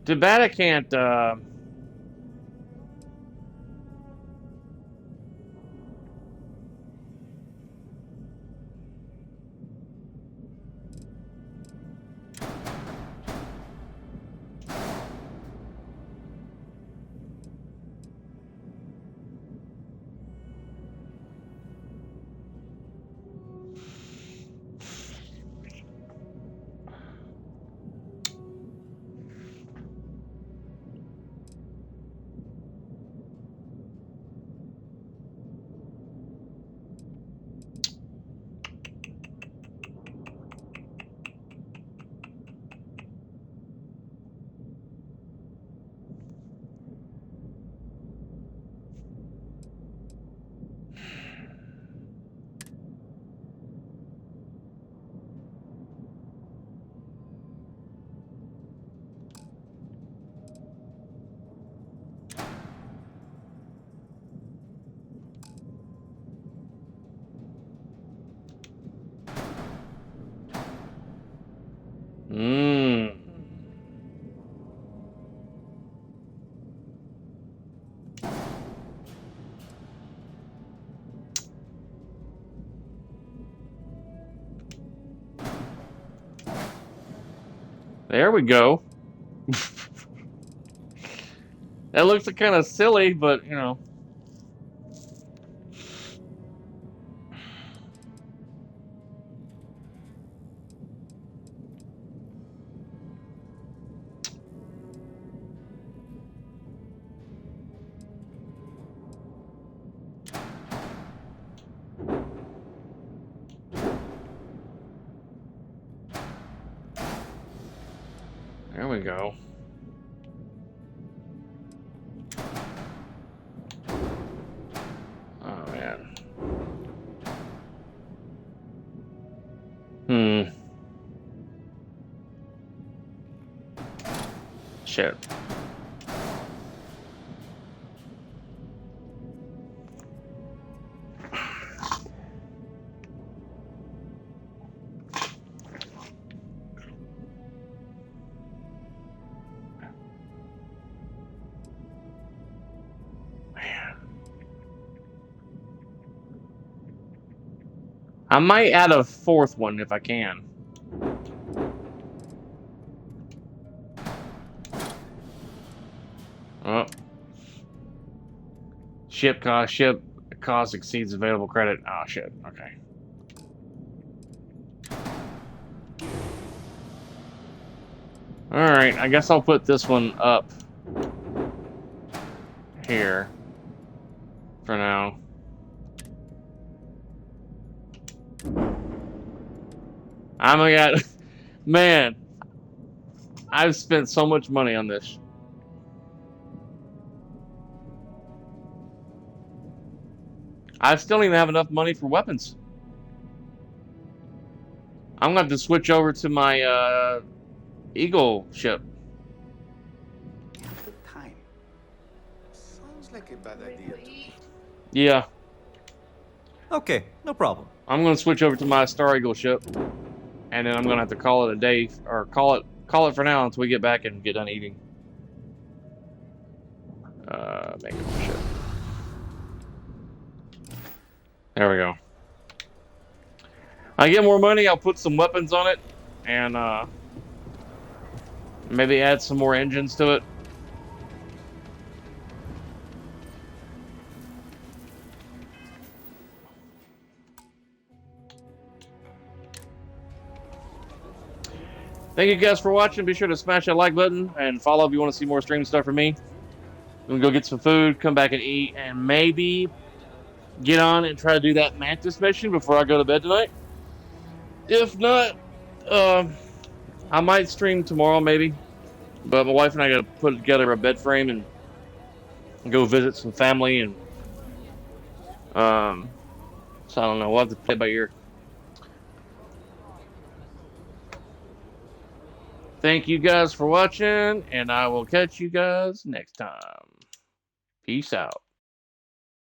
Too bad I can't, Mmm. There we go. That looks kind of silly, but you know. There we go. Oh man. Shit. I might add a fourth one if I can. Oh. Ship cost exceeds available credit. Oh shit. Okay. Alright, I guess I'll put this one up here for now. I'm gonna man, I've spent so much money on this. I still don't even have enough money for weapons. I'm gonna have to switch over to my Eagle ship. The time. Sounds like a bad idea to me. Yeah. Okay, no problem. I'm gonna switch over to my Star Eagle ship, and then I'm gonna have to call it a day, or call it for now until we get back and get done eating. Make it ship. There we go. I get more money, I'll put some weapons on it, and maybe add some more engines to it. Thank you guys for watching. Be sure to smash that like button and follow if you want to see more stream stuff from me. I'm gonna go get some food, come back and eat, and maybe get on and try to do that Mantis mission before I go to bed tonight. If not, I might stream tomorrow maybe. But my wife and I gotta put together a bed frame and go visit some family, and so I don't know. We'll have to play by ear. Thank you guys for watching, and I will catch you guys next time. Peace out.